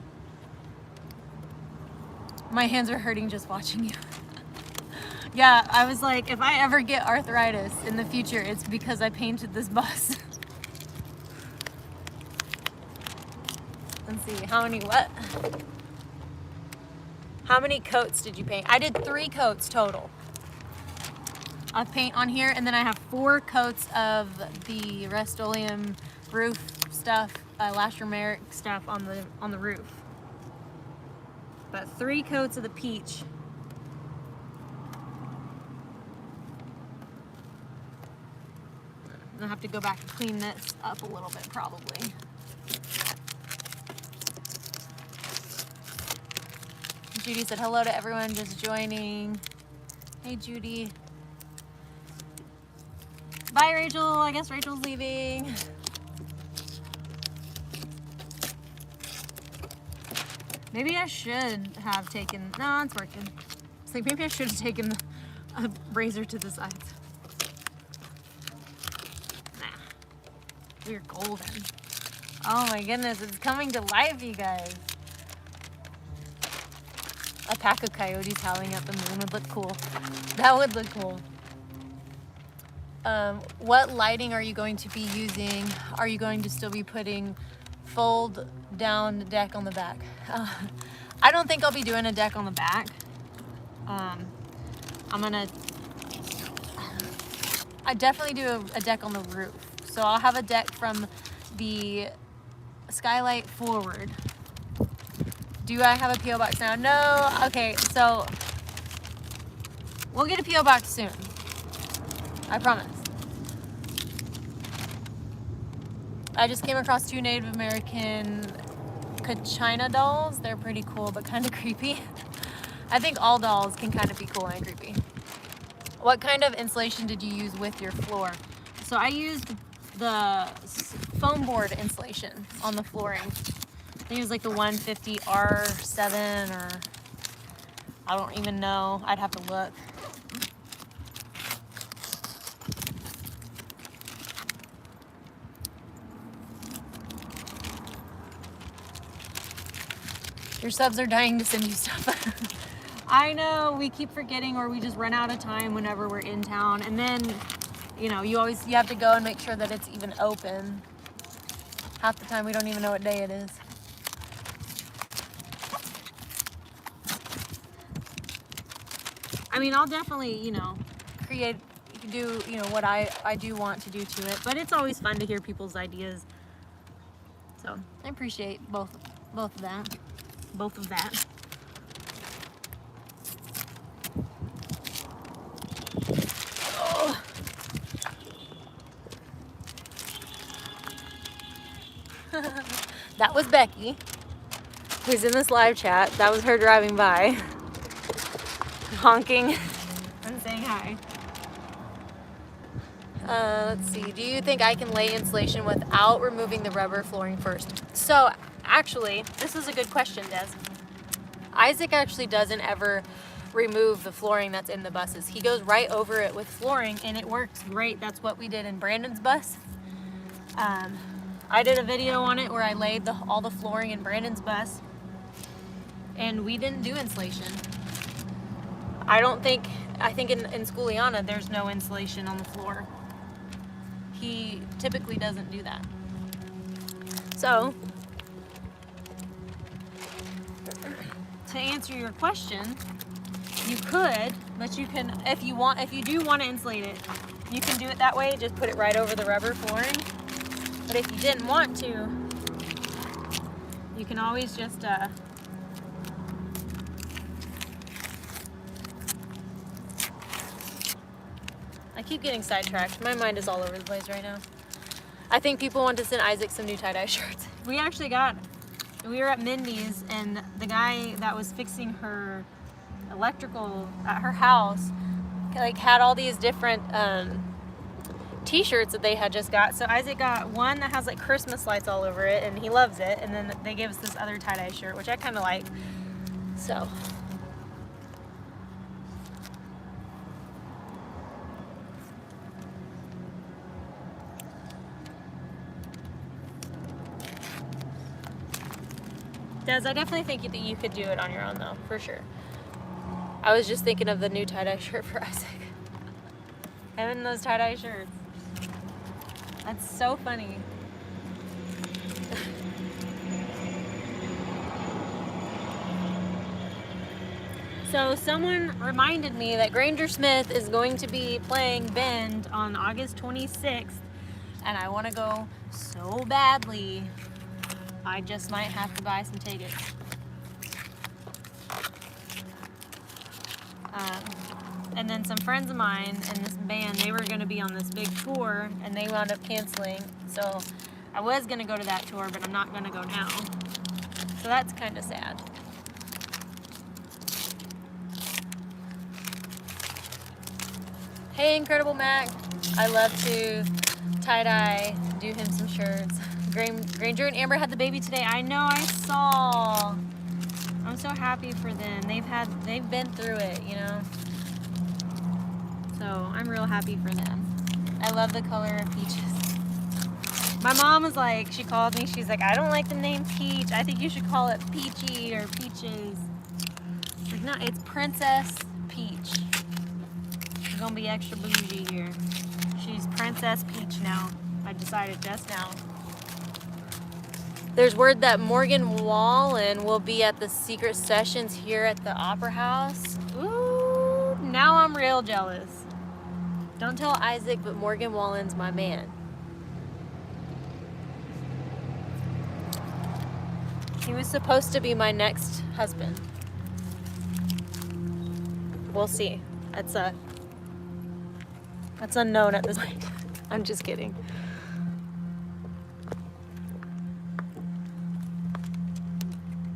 My hands are hurting just watching you. Yeah, I was like, if I ever get arthritis in the future, it's because I painted this bus. Let's see, how many coats did you paint? I did 3 coats total of paint on here, and then I have 4 coats of the Rust-Oleum roof stuff, elastomeric stuff on the roof. But 3 coats of the peach. I'll have to go back and clean this up a little bit probably. Judy said hello to everyone just joining. Hey Judy. Bye Rachel, I guess Rachel's leaving. Maybe I should have taken, no, it's working. It's like maybe I should have taken a razor to the sides. We're golden. Oh my goodness, it's coming to life, you guys. A pack of coyotes howling at the moon would look cool. That would look cool. What lighting are you going to be using? Are you going to still be putting fold down deck on the back? I don't think I'll be doing a deck on the back. I definitely do a deck on the roof. So I'll have a deck from the skylight forward. Do I have a P.O. box now? No. Okay, so we'll get a P.O. box soon. I promise. I just came across 2 Native American Kachina dolls. They're pretty cool, but kind of creepy. I think all dolls can kind of be cool and creepy. What kind of insulation did you use with your floor? So I used the foam board insulation on the flooring. I think it was like the 150 R7 or I don't even know. I'd have to look. Your subs are dying to send you stuff. I know, we keep forgetting, or we just run out of time whenever we're in town. And then, you know, you have to go and make sure that it's even open. Half the time we don't even know what day it is. I mean, I'll definitely, you know, do, you know, what I do want to do to it. But it's always fun to hear people's ideas. So I appreciate both of that. Both of that. Oh. That was Becky, who's in this live chat. That was her driving by, honking and saying hi. Let's see. Do you think I can lay insulation without removing the rubber flooring first? So, actually, this is a good question, Des. Isaac actually doesn't ever remove the flooring that's in the buses. He goes right over it with flooring, and it works great. That's what we did in Brandon's bus. I did a video on it where I laid all the flooring in Brandon's bus, and we didn't do insulation. I think in Schooliana there's no insulation on the floor. He typically doesn't do that. So, to answer your question, you could, but you can, if you do want to insulate it, you can do it that way, just put it right over the rubber flooring. But if you didn't want to, you can always just, I keep getting sidetracked. My mind is all over the place right now. I think people want to send Isaac some new tie-dye shirts. We were at Mindy's, and the guy that was fixing her electrical at her house, like, had all these different t-shirts that they had just got. So Isaac got one that has like Christmas lights all over it, and he loves it. And then they gave us this other tie-dye shirt, which I kind of like. So. Des, I definitely think that you could do it on your own, though, for sure. I was just thinking of the new tie-dye shirt for Isaac. Him and those tie-dye shirts. That's so funny. So someone reminded me that Granger Smith is going to be playing Bend on August 26th, and I want to go so badly. I just might have to buy some tickets. And then some friends of mine in this band, they were going to be on this big tour, and they wound up canceling. So I was going to go to that tour, but I'm not going to go now. So that's kind of sad. Hey, Incredible Mac. I love to tie-dye, do him some shirts. Granger and Amber had the baby today. I know, I saw. I'm so happy for them. They've been through it, you know. So I'm real happy for them. I love the color of peaches. My mom was like, she called me, she's like, I don't like the name Peach. I think you should call it Peachy or Peaches. Like, no, it's Princess Peach. I'm gonna be extra bougie here. She's Princess Peach now. I decided just now. There's word that Morgan Wallen will be at the secret sessions here at the Opera House. Ooh, now I'm real jealous. Don't tell Isaac, but Morgan Wallen's my man. He was supposed to be my next husband. We'll see. That's unknown at this point. I'm just kidding.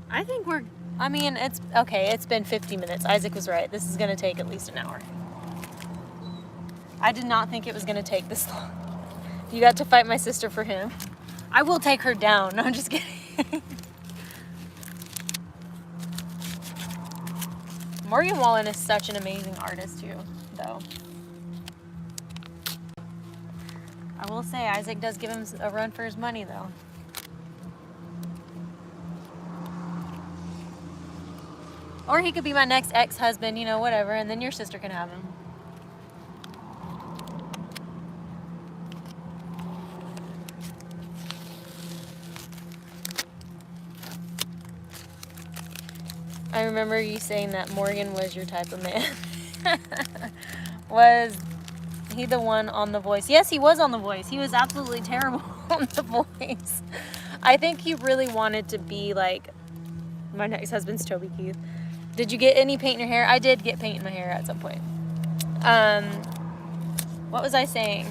I think it's okay. It's been 50 minutes. Isaac was right. This is going to take at least an hour. I did not think it was going to take this long. You got to fight my sister for him. I will take her down. No, I'm just kidding. Morgan Wallen is such an amazing artist too, though. I will say Isaac does give him a run for his money, though. Or he could be my next ex-husband, you know, whatever, and then your sister can have him. I remember you saying that Morgan was your type of man. Was he the one on The Voice? Yes, he was on The Voice. He was absolutely terrible on The Voice. I think he really wanted to be like my next husband's Toby Keith. Did you get any paint in your hair? I did get paint in my hair at some point. What was I saying?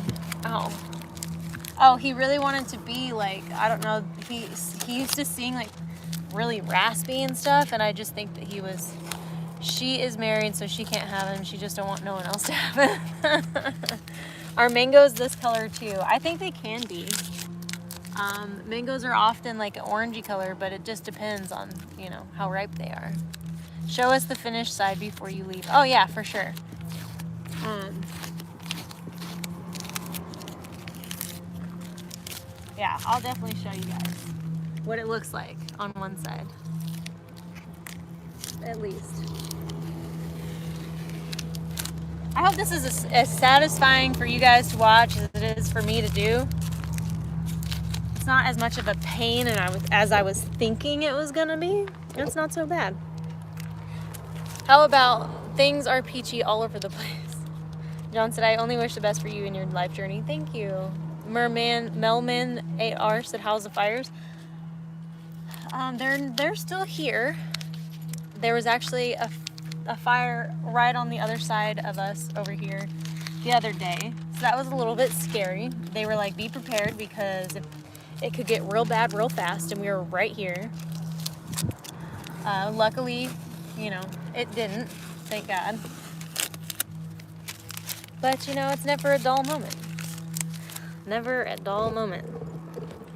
Oh, he really wanted to be like, I don't know, he used to sing like really raspy and stuff, and I just think that she is married, so she can't have him. She just don't want no one else to have him. Are mangoes this color too? I think they can be. Mangoes are often like an orangey color, but it just depends on, you know, how ripe they are. Show us the finished side before you leave. Oh yeah, for sure. Yeah, I'll definitely show you guys what it looks like on one side. At least. I hope this is as satisfying for you guys to watch as it is for me to do. It's not as much of a pain as I was thinking it was gonna be. It's not so bad. How about things are peachy all over the place? John said, I only wish the best for you in your life journey. Thank you. Melman 8R said, how's the fires? They're still here. There was actually a fire right on the other side of us over here the other day. So that was a little bit scary. They were like, be prepared because it could get real bad real fast, and we were right here. Luckily, you know, it didn't, thank God. But, you know, it's never a dull moment. Never a dull moment.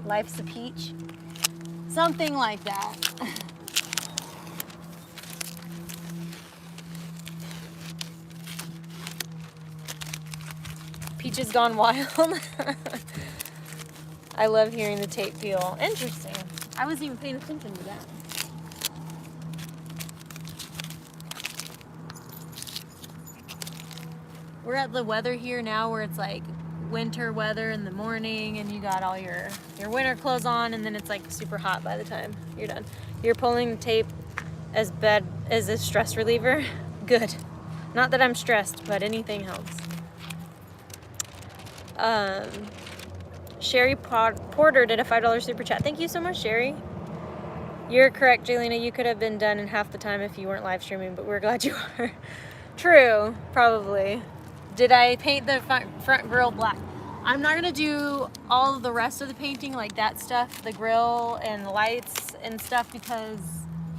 Life's a peach. Something like that. Peaches gone wild. I love hearing the tape peel. Interesting. I wasn't even paying attention to that. We're at the weather here now where it's like winter weather in the morning, and you got all your winter clothes on, and then it's like super hot by the time you're done. You're pulling tape as bad as a stress reliever. Good. Not that I'm stressed, but anything helps. Sherry Porter did a $5 super chat. Thank you so much, Sherry. You're correct, Jaylena. You could have been done in half the time if you weren't live streaming, but we're glad you are. True, probably. Did I paint the front grill black? I'm not gonna do all of the rest of the painting, like that stuff, the grill and the lights and stuff, because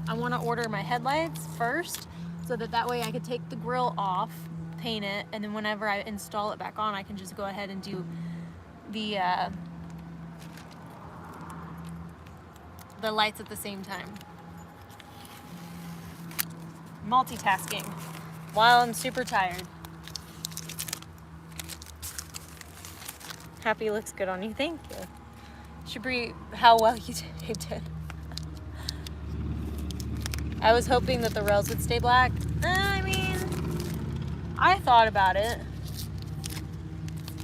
I want to order my headlights first, so that way I could take the grill off, paint it, and then whenever I install it back on, I can just go ahead and do the lights at the same time. Multitasking while I'm super tired. Happy looks good on you. Thank you. Shabri, how well you taped it. I was hoping that the rails would stay black. I mean, I thought about it,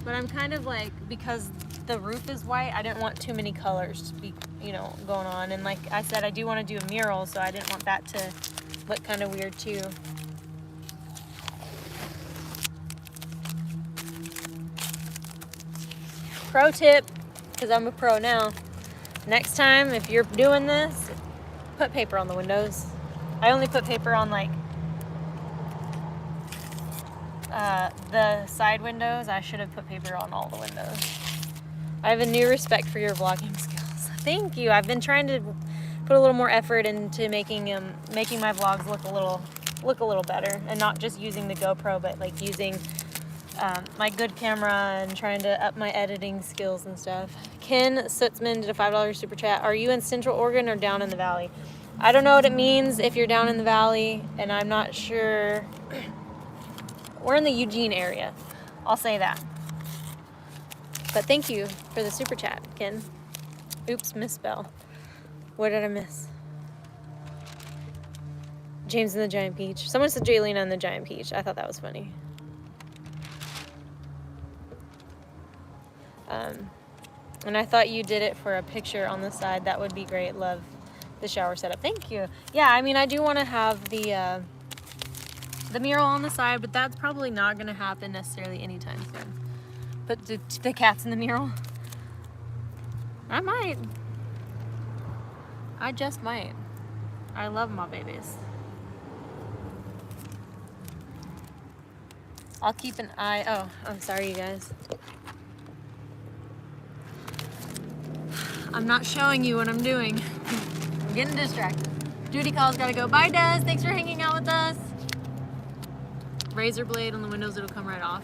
but I'm kind of like, because the roof is white, I didn't want too many colors to be, you know, going on. And like I said, I do want to do a mural, so I didn't want that to look kind of weird too. Pro tip, because I'm a pro now. Next time, if you're doing this, put paper on the windows. I only put paper on like the side windows. I should have put paper on all the windows. I have a new respect for your vlogging skills. Thank you. I've been trying to put a little more effort into making my vlogs look a little better, and not just using the GoPro, but like using my good camera and trying to up my editing skills and stuff. Ken Sutzman did a $5 super chat. Are you in Central Oregon or down in the valley? I don't know what it means if you're down in the valley, and I'm not sure. We're in the Eugene area. I'll say that. But thank you for the super chat, Ken. Oops, misspell. What did I miss? James and the Giant Peach. Someone said Jaylena and the Giant Peach. I thought that was funny. And I thought you did it for a picture on the side. That would be great. Love the shower setup. Thank you. Yeah, I mean, I do want to have the mural on the side, but that's probably not going to happen necessarily anytime soon. But the cats in the mural? I might. I just might. I love my babies. I'll keep an eye. Oh, I'm sorry, you guys. I'm not showing you what I'm doing. I'm getting distracted. Duty call's gotta go. Bye, Des. Thanks for hanging out with us. Razor blade on the windows, it'll come right off.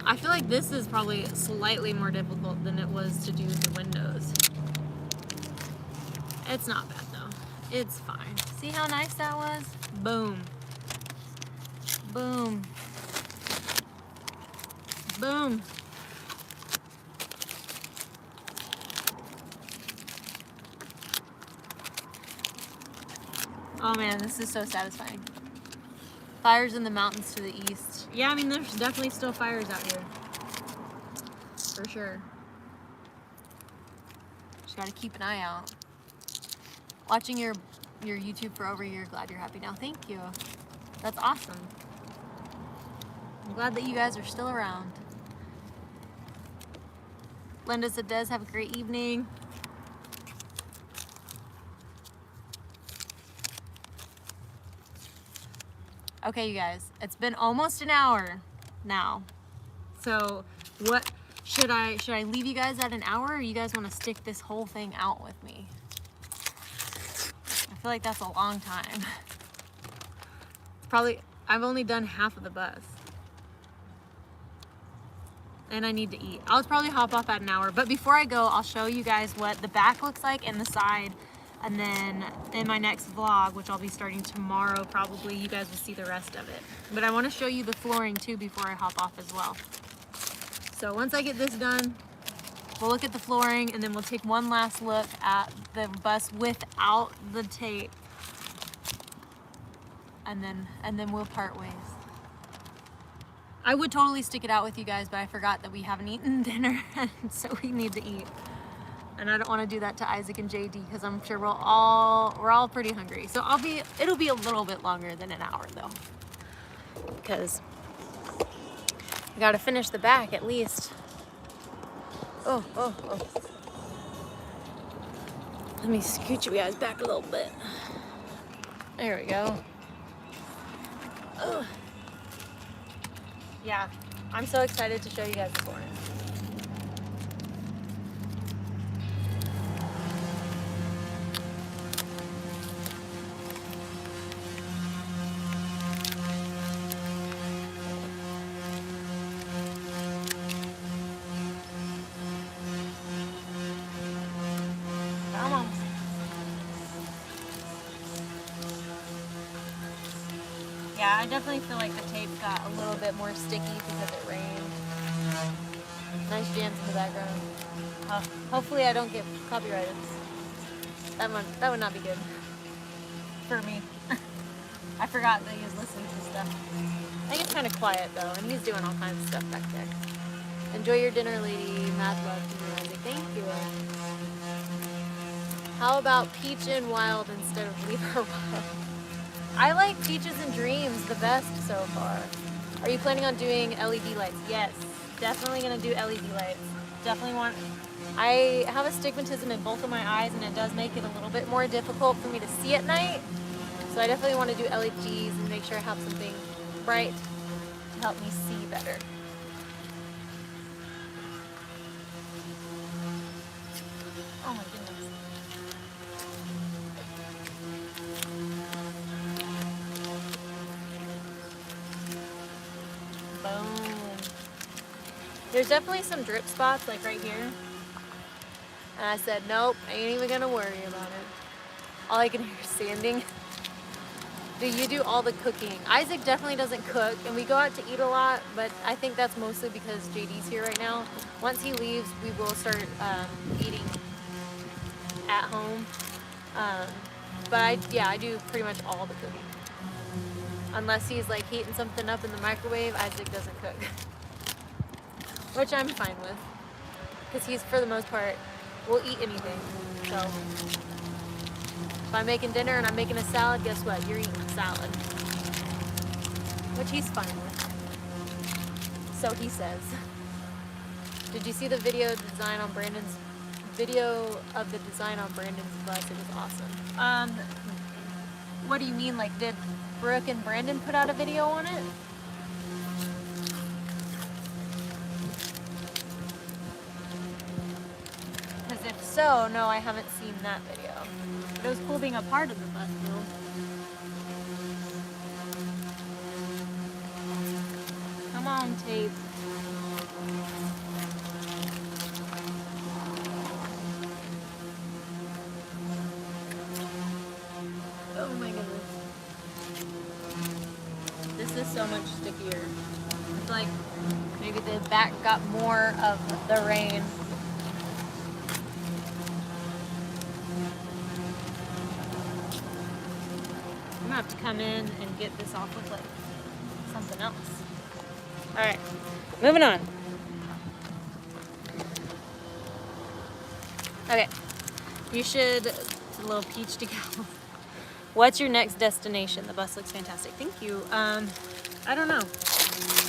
I feel like this is probably slightly more difficult than it was to do the windows. It's not bad though. It's fine. See how nice that was? Boom. Boom. Boom. Oh man, this is so satisfying. Fires in the mountains to the east. Yeah, I mean, there's definitely still fires out here. For sure. Just gotta keep an eye out. Watching your YouTube for over a year, glad you're happy now. Thank you. That's awesome. I'm glad that you guys are still around. Linda said, Des, have a great evening. Okay, you guys, it's been almost an hour now. So what should I leave you guys at an hour, or you guys want to stick this whole thing out with me? I feel like that's a long time. Probably, I've only done half of the bus. And I need to eat. I'll probably hop off at an hour, but before I go, I'll show you guys what the back looks like and the side. And then in my next vlog, which I'll be starting tomorrow probably, you guys will see the rest of it. But I want to show you the flooring too before I hop off as well. So once I get this done, we'll look at the flooring, and then we'll take one last look at the bus without the tape. And then we'll part ways. I would totally stick it out with you guys, but I forgot that we haven't eaten dinner, so we need to eat. And I don't want to do that to Isaac and JD because I'm sure we're all pretty hungry. So it'll be a little bit longer than an hour though, because I gotta finish the back at least. Oh. Let me scoot you guys back a little bit. There we go. Ugh. Yeah, I'm so excited to show you guys the flooring. Come on. Yeah, I definitely feel like the tape got a little bit more sticky because it rained. Nice jams in the background. Hopefully I don't get copyrighted. That would not be good for me. I forgot that he was listening to stuff. I think it's kind of quiet though, and he's doing all kinds of stuff back there. Enjoy your dinner, lady. Mad love to you, Isaac. Thank you. How about peach and wild instead of leave her wild? I like peaches and dreams the best so far. Are you planning on doing LED lights? Yes, definitely gonna do LED lights. Definitely want. I have astigmatism in both of my eyes, and it does make it a little bit more difficult for me to see at night. So I definitely want to do LEDs and make sure I have something bright to help me see better. Oh my goodness. Boom. There's definitely some drip spots like right here. And I said, nope, I ain't even gonna worry about it. All I can hear is sanding. Do you do all the cooking? Isaac definitely doesn't cook, and we go out to eat a lot, but I think that's mostly because JD's here right now. Once he leaves, we will start eating at home. But I do pretty much all the cooking. Unless he's like heating something up in the microwave, Isaac doesn't cook. Which I'm fine with. Because he's, for the most part, will eat anything. So, if I'm making dinner and I'm making a salad, guess what? You're eating salad. Which he's fine with. So he says. Did you see the video of the design on Brandon's bus? It was awesome. What do you mean? Like, did Brooke and Brandon put out a video on it? Because if so, no, I haven't seen that video. But it was cool being a part of the bus, though. Come on, tape. Oh my goodness. This is so much stickier. It's like maybe the back got more of the rain. I'm gonna have to come in and get this off with like something else. Alright, moving on. Okay, you should, it's a little peach to go. What's your next destination? The bus looks fantastic. Thank you. I don't know.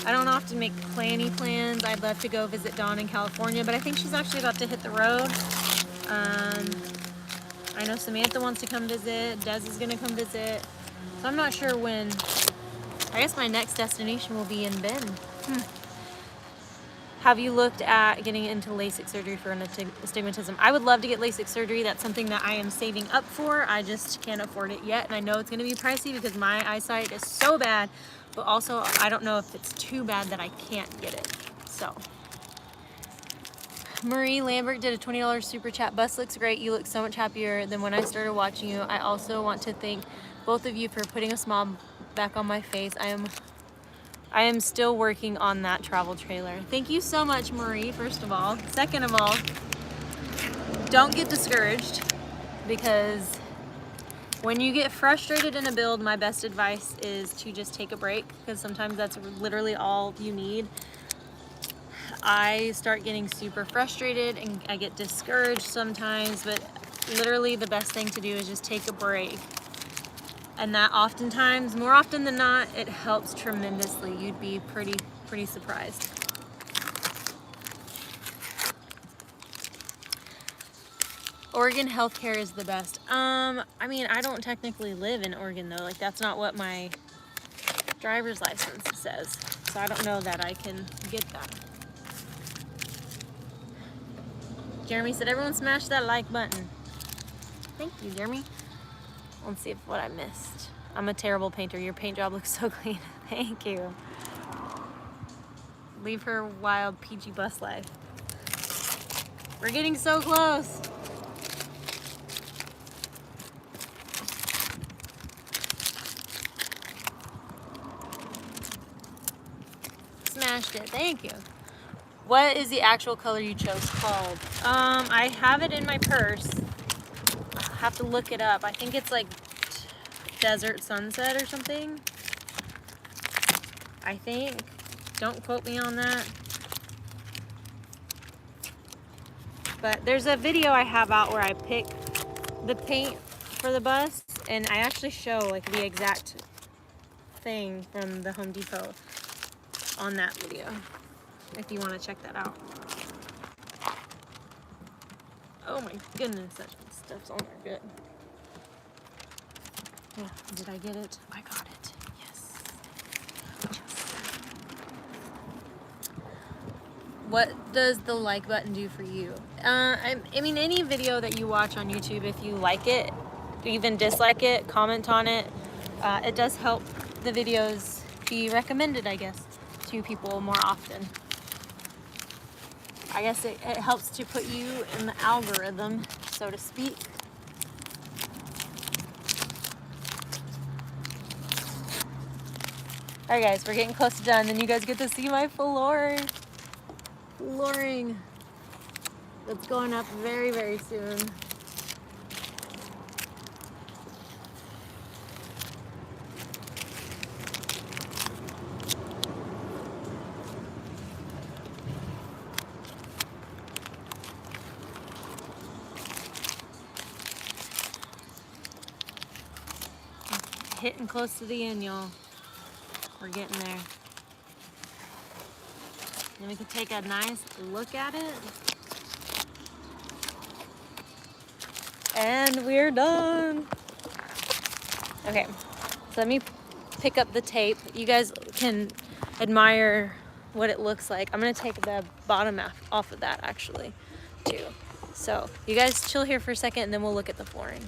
I don't often make plans. I'd love to go visit Dawn in California, but I think she's actually about to hit the road. I know Samantha wants to come visit. Des is gonna come visit. So I'm not sure when. I guess my next destination will be in Bend. Have you looked at getting into LASIK surgery for astigmatism? I would love to get LASIK surgery. That's something that I am saving up for. I just can't afford it yet. And I know it's going to be pricey because my eyesight is so bad. But also, I don't know if it's too bad that I can't get it. So. Marie Lambert did a $20 super chat. Bus looks great. You look so much happier than when I started watching you. I also want to thank both of you for putting a smile back on my face. I am still working on that travel trailer. Thank you so much, Marie, first of all. Second of all, don't get discouraged, because when you get frustrated in a build, my best advice is to just take a break, because sometimes that's literally all you need. I start getting super frustrated and I get discouraged sometimes, but literally the best thing to do is just take a break. And that oftentimes, more often than not, it helps tremendously. You'd be pretty surprised. Oregon healthcare is the best. I mean, I don't technically live in Oregon though. Like, that's not what my driver's license says. So I don't know that I can get that. Jeremy said, everyone smash that like button. Thank you, Jeremy. Let's see what I missed. I'm a terrible painter. Your paint job looks so clean. Thank you. Leave her wild, peachy bus life. We're getting so close. Smashed it. Thank you. What is the actual color you chose called? I have it in my purse. I'll have to look it up. I think it's like Desert Sunset or something. I think. Don't quote me on that. But there's a video I have out where I pick the paint for the bus, and I actually show like the exact thing from the Home Depot on that video, if you want to check that out. Oh my goodness, that stuff's on there good. Yeah, did I get it? I got it. Yes. What does the like button do for you? I mean, any video that you watch on YouTube, if you like it, even dislike it, comment on it. It does help the videos be recommended, I guess, to people more often. I guess it helps to put you in the algorithm, so to speak. Alright guys, we're getting close to done, then you guys get to see my flooring that's going up very, very soon. hitting close to the end, y'all. We're getting there. Then we can take a nice look at it. And we're done. Okay, so let me pick up the tape. You guys can admire what it looks like. I'm gonna take the bottom off of that actually, too. So you guys chill here for a second and then we'll look at the flooring.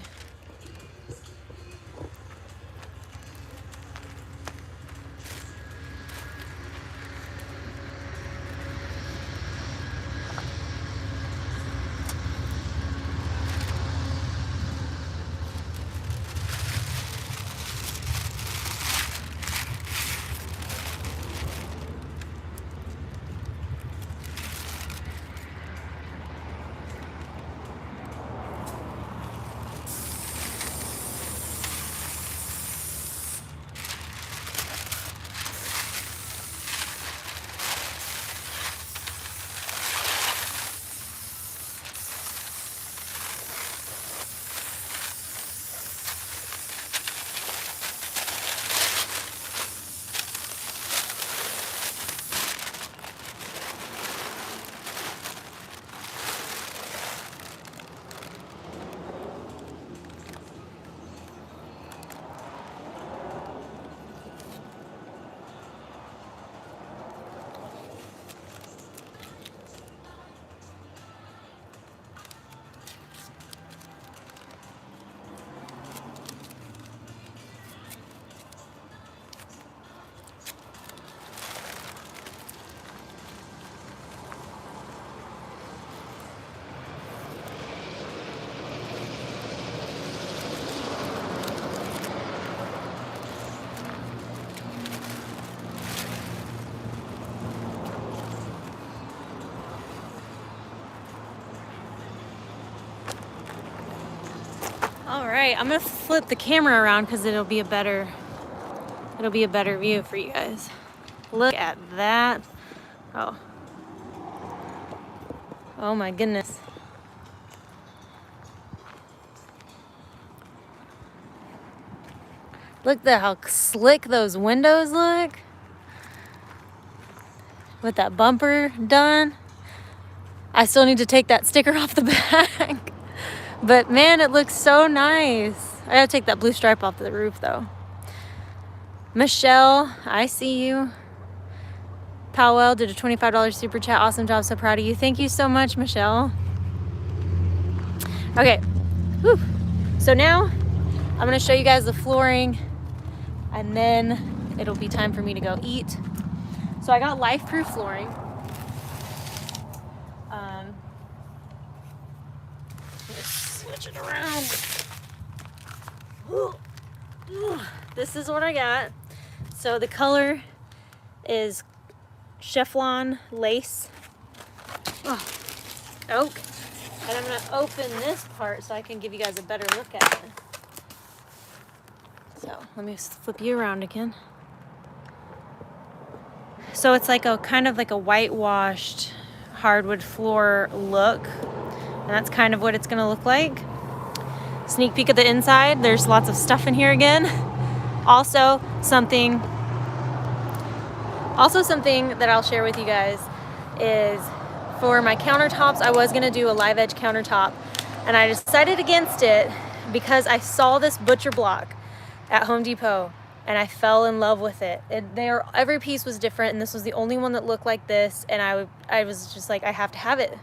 All right, I'm gonna flip the camera around because it'll be a better view for you guys. Look at that. Oh my goodness. Look at how slick those windows look. With that bumper done. I still need to take that sticker off the back. But man, it looks so nice. I gotta take that blue stripe off the roof though. Michelle, I see you. Powell did a $25 super chat. Awesome job, so proud of you. Thank you so much, Michelle. Okay, whew. So now I'm gonna show you guys the flooring and then it'll be time for me to go eat. So I got life-proof flooring. Switch it around. This is what I got. So the color is Chiffon lace. Oak. And I'm gonna open this part so I can give you guys a better look at it. So let me flip you around again. So it's like a kind of like a whitewashed hardwood floor look. And that's kind of what it's gonna look like. Sneak peek at the inside. There's lots of stuff in here again. Also something that I'll share with you guys is for my countertops, I was gonna do a live edge countertop and I decided against it because I saw this butcher block at Home Depot and I fell in love with it. Every piece was different and this was the only one that looked like this, and I was just like, I have to have it.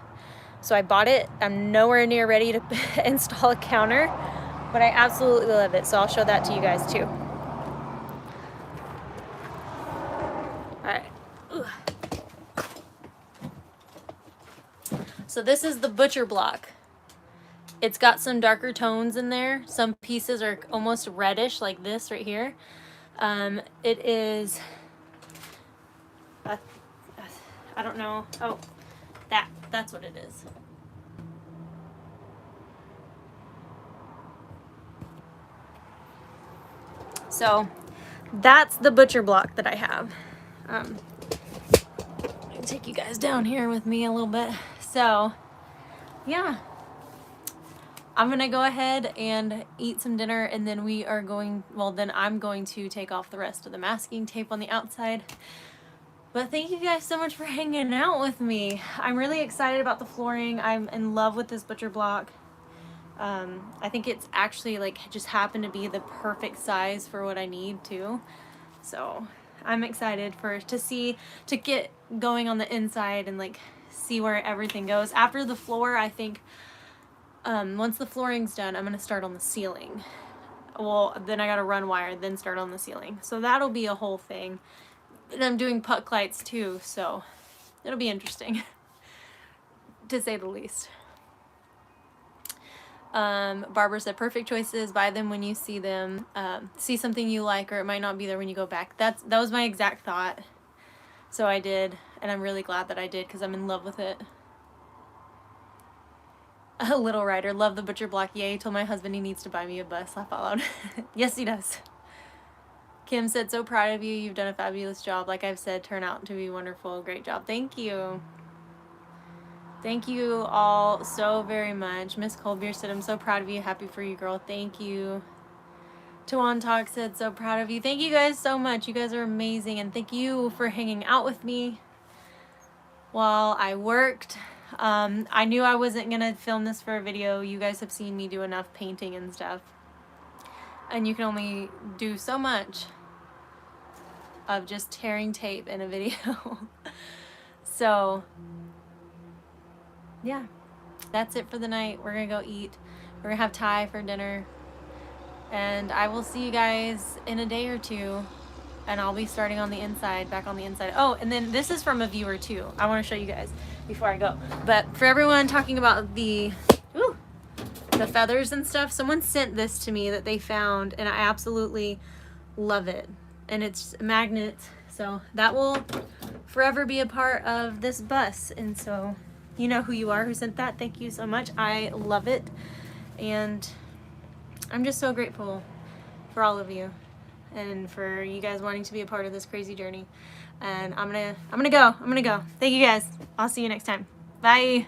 So I bought it. I'm nowhere near ready to install a counter, but I absolutely love it. So I'll show that to you guys too. All right. Ugh. So this is the butcher block. It's got some darker tones in there. Some pieces are almost reddish like this right here. It is, I don't know. Oh, that's what it is. So that's the butcher block that I have. I'm gonna take you guys down here with me a little bit. So yeah, I'm gonna go ahead and eat some dinner, and then then I'm going to take off the rest of the masking tape on the outside. But thank you guys so much for hanging out with me. I'm really excited about the flooring. I'm in love with this butcher block. I think it's actually like just happened to be the perfect size for what I need too. So I'm excited to get going on the inside and like see where everything goes. After the floor, I think once the flooring's done, I'm gonna start on the ceiling. Well, then I gotta run wire, then start on the ceiling. So that'll be a whole thing. And I'm doing puck lights too, so it'll be interesting to say the least. Barbara said, perfect choices, buy them when you see them. See something you like, or it might not be there when you go back. That was my exact thought. So I did, and I'm really glad that I did because I'm in love with it. A little writer, love the butcher block. Yay, told my husband he needs to buy me a bus. Laugh out loud. Yes, he does. Kim said, so proud of you. You've done a fabulous job. Like I've said, turn out to be wonderful. Great job. Thank you. Thank you all so very much. Miss Colbier said, I'm so proud of you. Happy for you, girl. Thank you. Tuan Talk said, so proud of you. Thank you guys so much. You guys are amazing. And thank you for hanging out with me while I worked. I knew I wasn't going to film this for a video. You guys have seen me do enough painting and stuff. And you can only do so much of just tearing tape in a video. So yeah, that's it for the night. We're gonna go eat. We're gonna have Thai for dinner, and I will see you guys in a day or two, and I'll be starting on the inside, back on the inside. Oh, and then this is from a viewer too. I want to show you guys before I go. But for everyone talking about the feathers and stuff, someone sent this to me that they found, and I absolutely love it. And it's a magnet, so that will forever be a part of this bus. And so you know who you are who sent that. Thank you so much. I love it, and I'm just so grateful for all of you and for you guys wanting to be a part of this crazy journey. And I'm gonna go. Thank you guys. I'll see you next time. Bye.